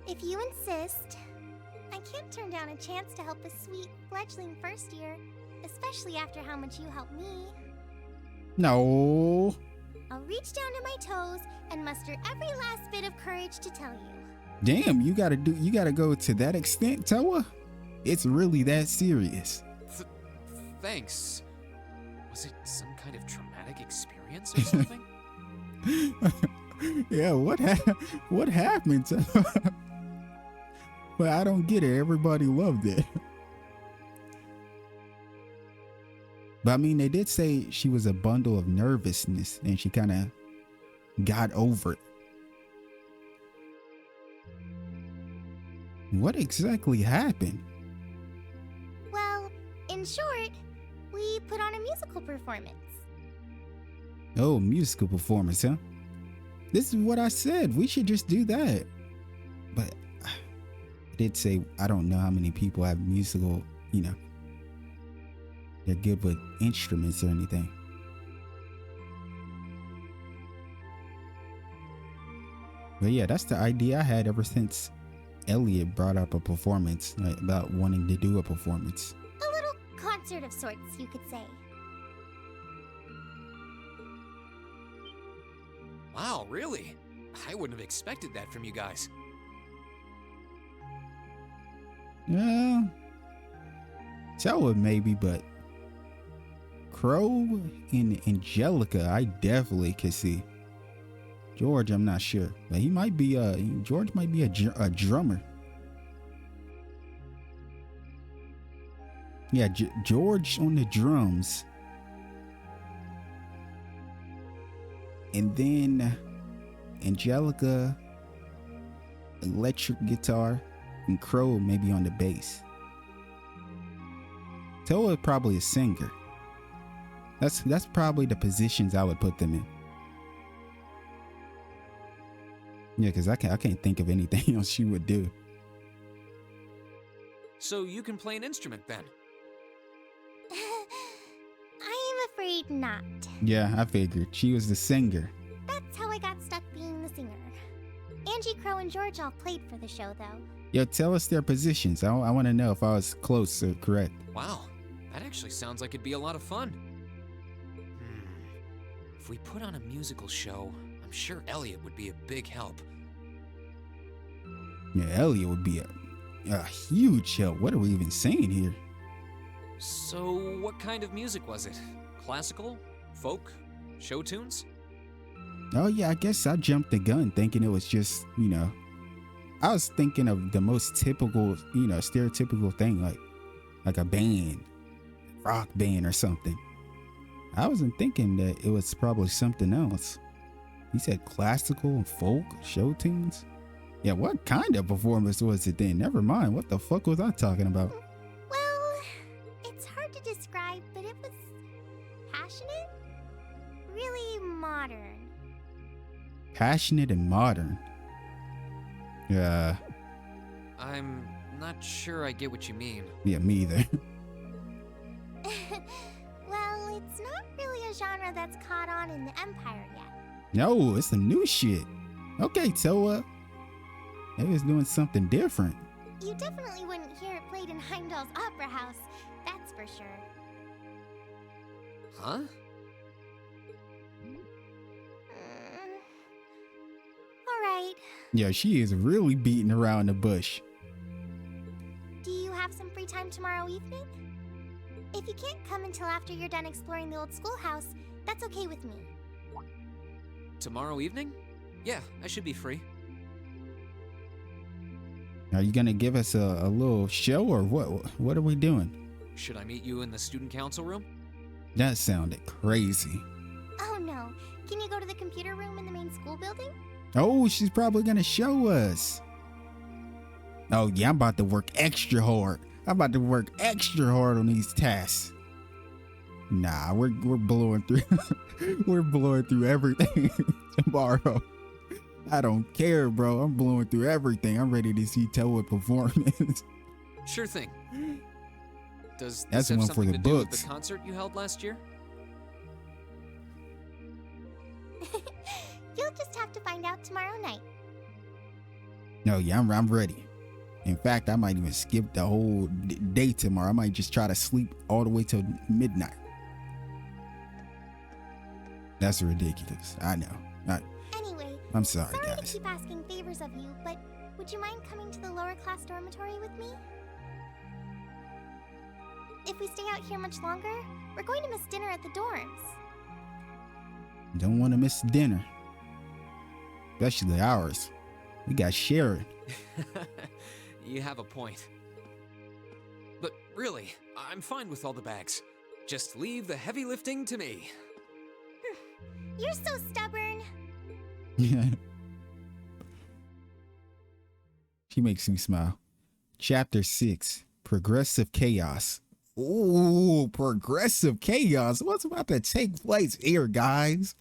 if you insist, I can't turn down a chance to help a sweet, fledgling first year, especially after how much you helped me. No. I'll reach down to my toes and muster every last bit of courage to tell you. Damn, you gotta go to that extent, Towa? It's really that serious. Thanks. Was it some kind of traumatic experience or something? Yeah, what happened to Well, I don't get it. Everybody loved it. But I mean, they did say she was a bundle of nervousness and she kind of got over it. What exactly happened? Well, in short, we put on a musical performance. Oh, musical performance, huh? This is what I said. We should just do that. But I did say I don't know how many people have musical, they're good with instruments or anything. But yeah, that's the idea I had ever since Elliot brought up a performance, about wanting to do a performance. A little concert of sorts, you could say. Wow, really? I wouldn't have expected that from you guys. Yeah, Towa maybe, but Crow and Angelica, I definitely could see. George, I'm not sure, but he might be George might be a drummer. Yeah, George on the drums. And then Angelica, electric guitar, and Crow maybe on the bass. Towa probably a singer. That's probably the positions I would put them in. Yeah, because I can't think of anything else she would do. So you can play an instrument then? I am afraid not. Yeah, I figured. She was the singer. That's how I got stuck being the singer. Angie, Crow, and George all played for the show, though. Yo, tell us their positions. I want to know if I was close or correct. Wow, that actually sounds like it'd be a lot of fun. If we put on a musical show, I'm sure Elliot would be a big help. Yeah, Elliot would be a huge help. What are we even saying here? So, what kind of music was it? Classical? Folk? Show tunes? Oh, yeah, I guess I jumped the gun thinking it was just, I was thinking of the most typical, stereotypical thing, like a band, rock band or something. I wasn't thinking that it was probably something else. He said classical and folk, show tunes. Yeah, what kind of performance was it then? Never mind, what the fuck was I talking about? Well, it's hard to describe, but it was passionate, really modern. Passionate and modern. Yeah. I'm not sure I get what you mean. Yeah, me either. Well, it's not really a genre that's caught on in the Empire yet. No, it's some new shit. Okay, Towa. They was doing something different. You definitely wouldn't hear it played in Heimdall's Opera House, that's for sure. Huh? Alright. Yeah, she is really beating around the bush. Do you have some free time tomorrow evening? If you can't come until after you're done exploring the old schoolhouse, that's okay with me. Tomorrow evening? Yeah, I should be free. Are you gonna give us a little show or what? What are we doing? Should I meet you in the student council room? That sounded crazy. Oh no, can you go to the computer room in the main school building? Oh, she's probably gonna show us. Oh yeah, I'm about to work extra hard. I'm about to work extra hard on these tasks. Nah, we're blowing through we're blowing through everything tomorrow. I don't care, bro. I'm blowing through everything. I'm ready to see Towa performance. Sure thing. Does That's this have one for something the to do with books. the concert you held last year? You'll just have to find out tomorrow night. No, yeah, I'm ready. In fact, I might even skip the whole day tomorrow. I might just try to sleep all the way till midnight. That's ridiculous. I know. Anyway, I'm sorry, to guys. keep asking favors of you, but would you mind coming to the lower class dormitory with me? If we stay out here much longer, we're going to miss dinner at the dorms. Don't want to miss dinner. Especially ours. We got Sharon. You have a point. But really, I'm fine with all the bags. Just leave the heavy lifting to me. You're so stubborn. She makes me smile. Chapter 6, Progressive Chaos. Ooh, progressive chaos. What's about to take place here, guys?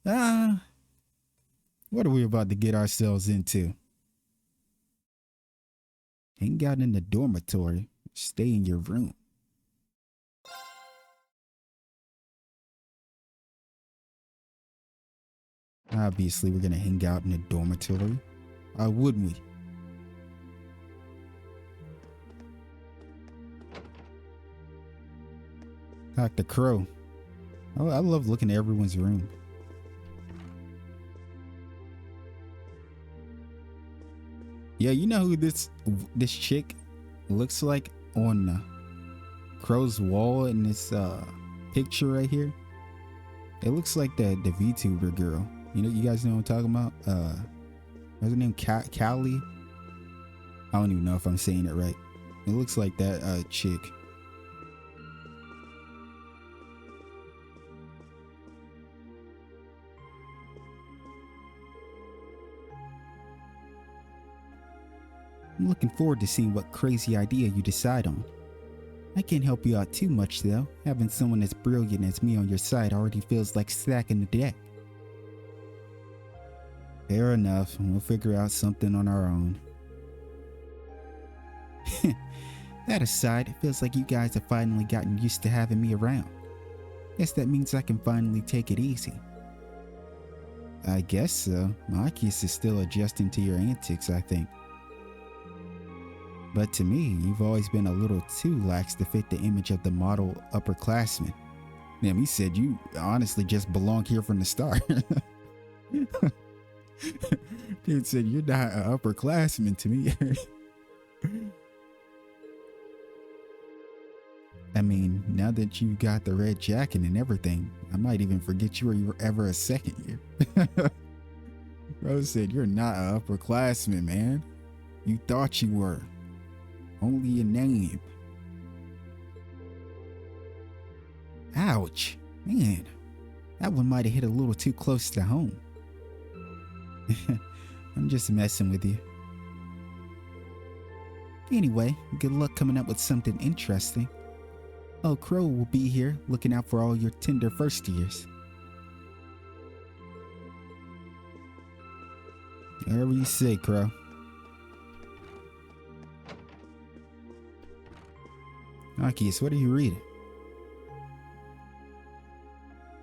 What are we about to get ourselves into? Hang out in the dormitory. Stay in your room. Obviously, we're gonna hang out in the dormitory. Why wouldn't we? Dr. Crow. Oh, I love looking at everyone's room. Yeah, you know who this chick looks like on Crow's wall in this picture right here? It looks like the VTuber girl. You guys know what I'm talking about? What's her name? Callie? I don't even know if I'm saying it right. It looks like that chick. I'm looking forward to seeing what crazy idea you decide on. I can't help you out too much though. Having someone as brilliant as me on your side already feels like stacking the deck. Fair enough, we'll figure out something on our own. That aside, it feels like you guys have finally gotten used to having me around. Guess that means I can finally take it easy. I guess so. Marcus is still adjusting to your antics, I think. But to me, you've always been a little too lax to fit the image of the model upperclassman. Damn, he said you honestly just belong here from the start. Dude said you're not an upperclassman to me. I mean, now that you got the red jacket and everything, I might even forget you were ever a second year. Bro said you're not an upperclassman, man. You thought you were. Only your name. Ouch. Man, that one might have hit a little too close to home. I'm just messing with you. Anyway, good luck coming up with something interesting. Oh, Crow will be here looking out for all your tender first years. Whatever you say, Crow. Marcus, what are you reading?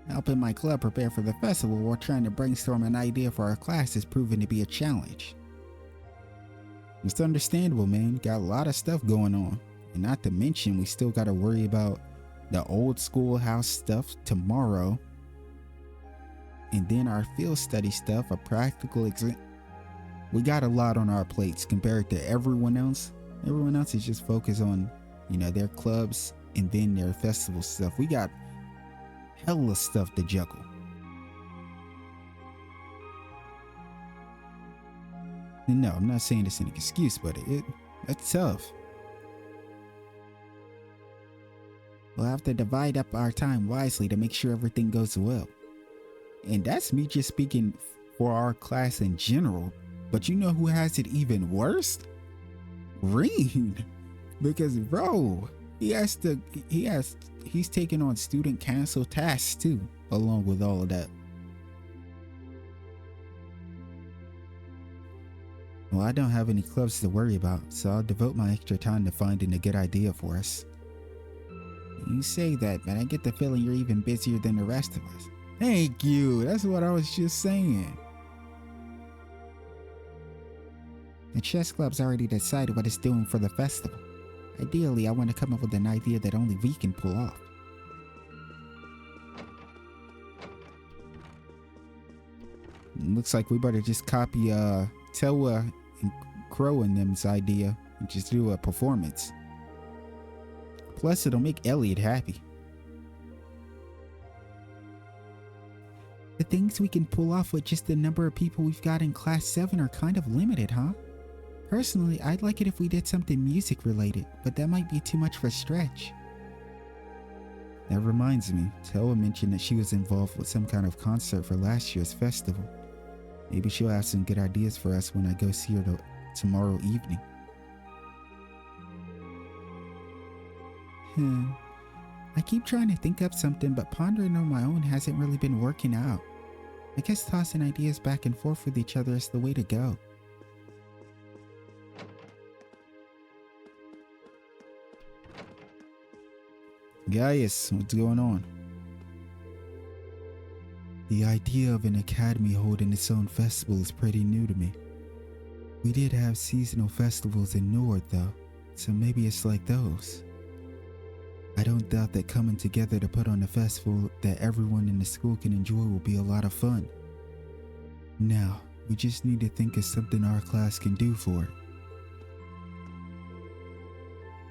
Helping my club prepare for the festival while trying to brainstorm an idea for our class has proven to be a challenge. It's understandable, man. Got a lot of stuff going on. And not to mention, we still got to worry about the old schoolhouse stuff tomorrow. And then our field study stuff, a practical exam. We got a lot on our plates compared to everyone else. Everyone else is just focused on, their clubs and then their festival stuff. We got hella stuff to juggle. And no, I'm not saying it's an excuse, but it's tough. We'll have to divide up our time wisely to make sure everything goes well. And that's me just speaking for our class in general. But you know who has it even worse? Reen. Because bro, he's taking on student council tasks too, along with all of that. Well, I don't have any clubs to worry about, so I'll devote my extra time to finding a good idea for us. You say that, but I get the feeling you're even busier than the rest of us. Thank you. That's what I was just saying. The chess club's already decided what it's doing for the festival. Ideally, I want to come up with an idea that only we can pull off. Looks like we better just copy Towa and Crow and them's idea and just do a performance. Plus, it'll make Elliot happy. The things we can pull off with just the number of people we've got in Class 7 are kind of limited, huh? Personally, I'd like it if we did something music related, but that might be too much of a stretch. That reminds me, Towa mentioned that she was involved with some kind of concert for last year's festival. Maybe she'll have some good ideas for us when I go see her tomorrow evening. I keep trying to think up something, but pondering on my own hasn't really been working out. I guess tossing ideas back and forth with each other is the way to go. Gaius, what's going on? The idea of an academy holding its own festival is pretty new to me. We did have seasonal festivals in Nord though, so maybe it's like those. I don't doubt that coming together to put on a festival that everyone in the school can enjoy will be a lot of fun. Now, we just need to think of something our class can do for it.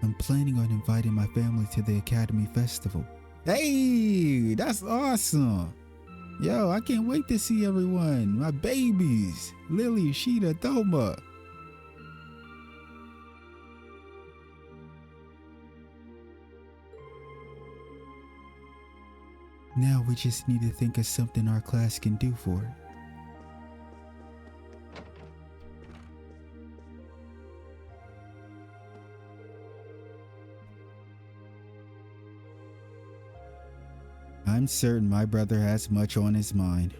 I'm planning on inviting my family to the Academy Festival. Hey, that's awesome. Yo, I can't wait to see everyone. My babies, Lily, Sheeta, Thoma. Now we just need to think of something our class can do for it. I'm certain my brother has much on his mind,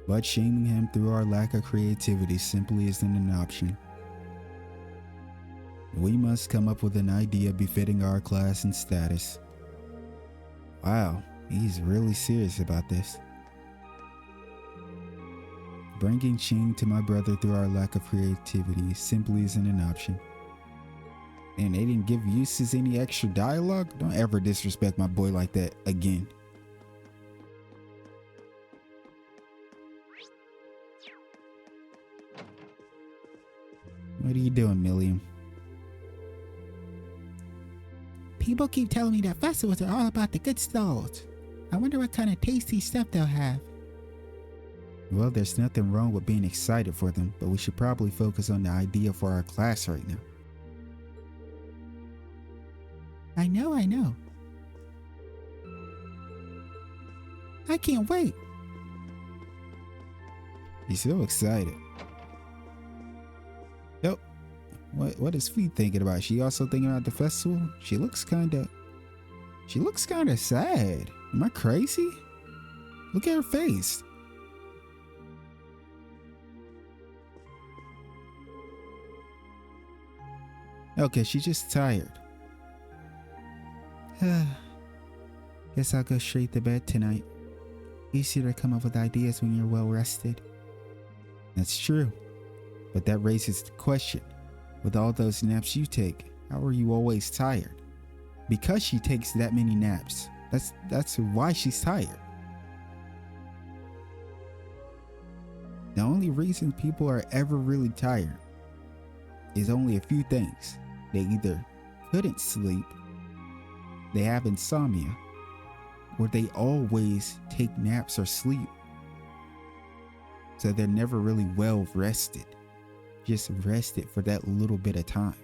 but shaming him through our lack of creativity simply isn't an option. We must come up with an idea befitting our class and status. Wow, he's really serious about this. Bringing shame to my brother through our lack of creativity simply isn't an option. And they didn't give Eustace any extra dialogue? Don't ever disrespect my boy like that again. What are you doing, Milliam? People keep telling me that festivals are all about the good stalls. I wonder what kind of tasty stuff they'll have. Well, there's nothing wrong with being excited for them, but we should probably focus on the idea for our class right now. I know. I can't wait. He's so excited. Yep. What is Fee thinking about? She also thinking about the festival? She looks kinda sad. Am I crazy? Look at her face. Okay, she's just tired. Guess I'll go straight to bed tonight. Easier to come up with ideas when you're well rested. That's true. But that raises the question. With all those naps you take, how are you always tired? Because she takes that many naps. That's why she's tired. The only reason people are ever really tired is only a few things. They either couldn't sleep, they have insomnia, or they always take naps or sleep. So they're never really well rested, just rested for that little bit of time.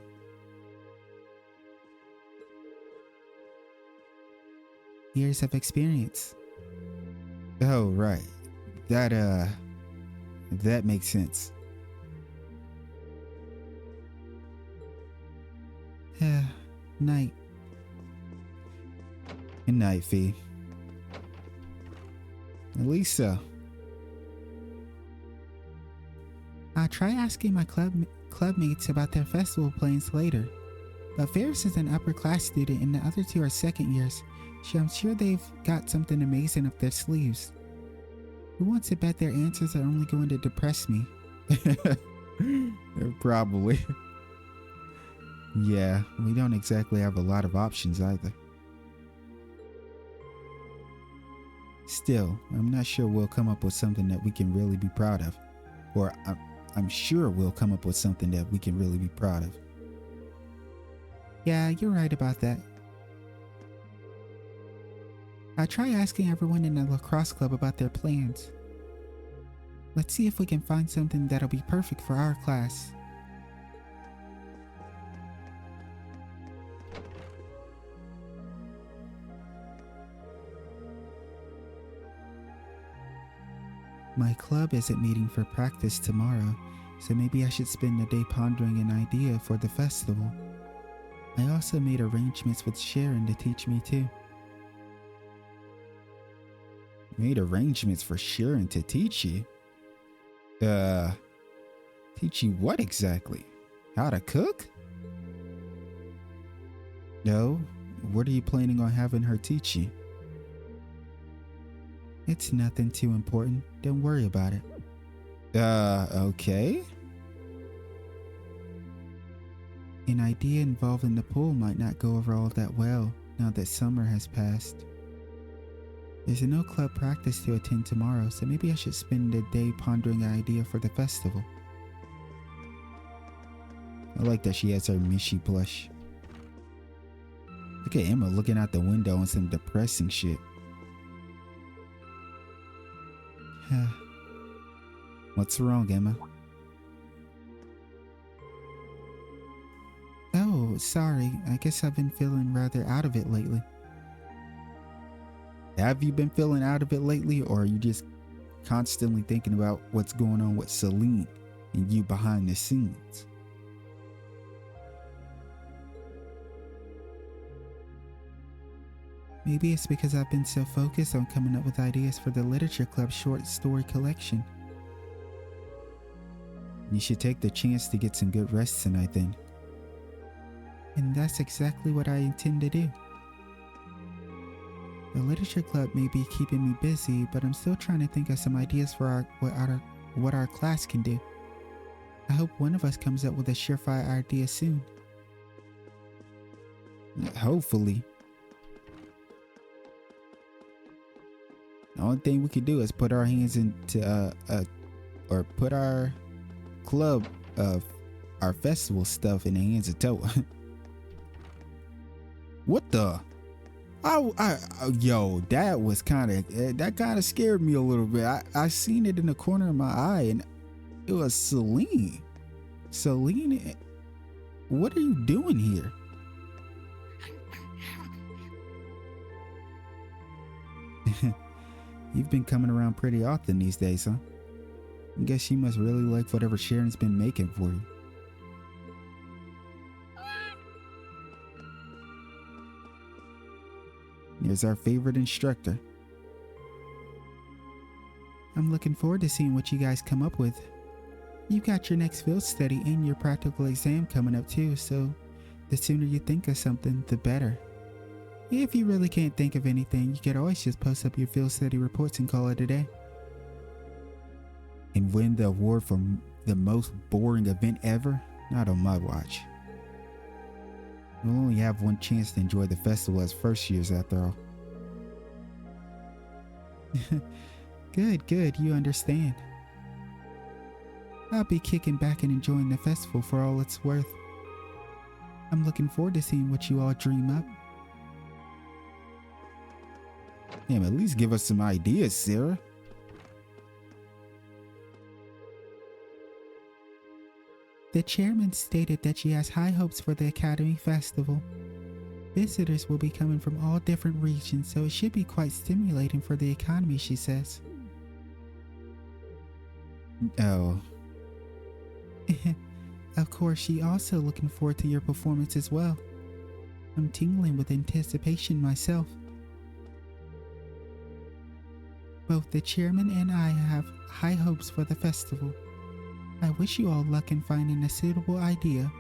Years of experience. Oh, right. That makes sense. Night. Good night, Fee. At least so. I'll try asking my clubmates about their festival plans later. But Ferris is an upper class student and the other two are second years, so I'm sure they've got something amazing up their sleeves. Who wants to bet their answers are only going to depress me? Probably. Yeah, we don't exactly have a lot of options either. Still, I'm not sure we'll come up with something that we can really be proud of. Or I'm sure we'll come up with something that we can really be proud of. Yeah, you're right about that. I'll try asking everyone in the lacrosse club about their plans. Let's see if we can find something that'll be perfect for our class. My club isn't meeting for practice tomorrow, so maybe I should spend the day pondering an idea for the festival. I also made arrangements with Sharon to teach me too. Made arrangements for Sharon to teach you? Teach you what exactly? How to cook? No, what are you planning on having her teach you? It's nothing too important. Don't worry about it. Okay. An idea involving the pool might not go over all that well now that summer has passed. There's no club practice to attend tomorrow, so maybe I should spend the day pondering an idea for the festival. I like that she has her Mishi plush. Look at Emma looking out the window on some depressing shit. What's wrong, Emma? Oh, sorry. I guess I've been feeling rather out of it lately. Have you been feeling out of it lately, or are you just constantly thinking about what's going on with Celine and you behind the scenes? Maybe it's because I've been so focused on coming up with ideas for the Literature Club short story collection. You should take the chance to get some good rest tonight then. And that's exactly what I intend to do. The literature club may be keeping me busy, but I'm still trying to think of some ideas for what our class can do. I hope one of us comes up with a surefire idea soon. Hopefully. The only thing we can do is put our hands into or put our club our festival stuff in the hands of Towa. What the? Yo, that was kind of scared me a little bit. I seen it in the corner of my eye, and it was Celine. Celine, what are you doing here? You've been coming around pretty often these days, huh? I guess you must really like whatever Sharon's been making for you. Here's our favorite instructor. I'm looking forward to seeing what you guys come up with. You got your next field study and your practical exam coming up too, so the sooner you think of something, the better. If you really can't think of anything, you could always just post up your field study reports and call it a day. And win the award for the most boring event ever? Not on my watch. We'll only have one chance to enjoy the festival as first years after all. Good, you understand. I'll be kicking back and enjoying the festival for all it's worth. I'm looking forward to seeing what you all dream up. Damn, at least give us some ideas, Sarah. The chairman stated that she has high hopes for the Academy Festival. Visitors will be coming from all different regions, so it should be quite stimulating for the economy, she says. Oh. Of course, she also looking forward to your performance as well. I'm tingling with anticipation myself. Both the chairman and I have high hopes for the festival. I wish you all luck in finding a suitable idea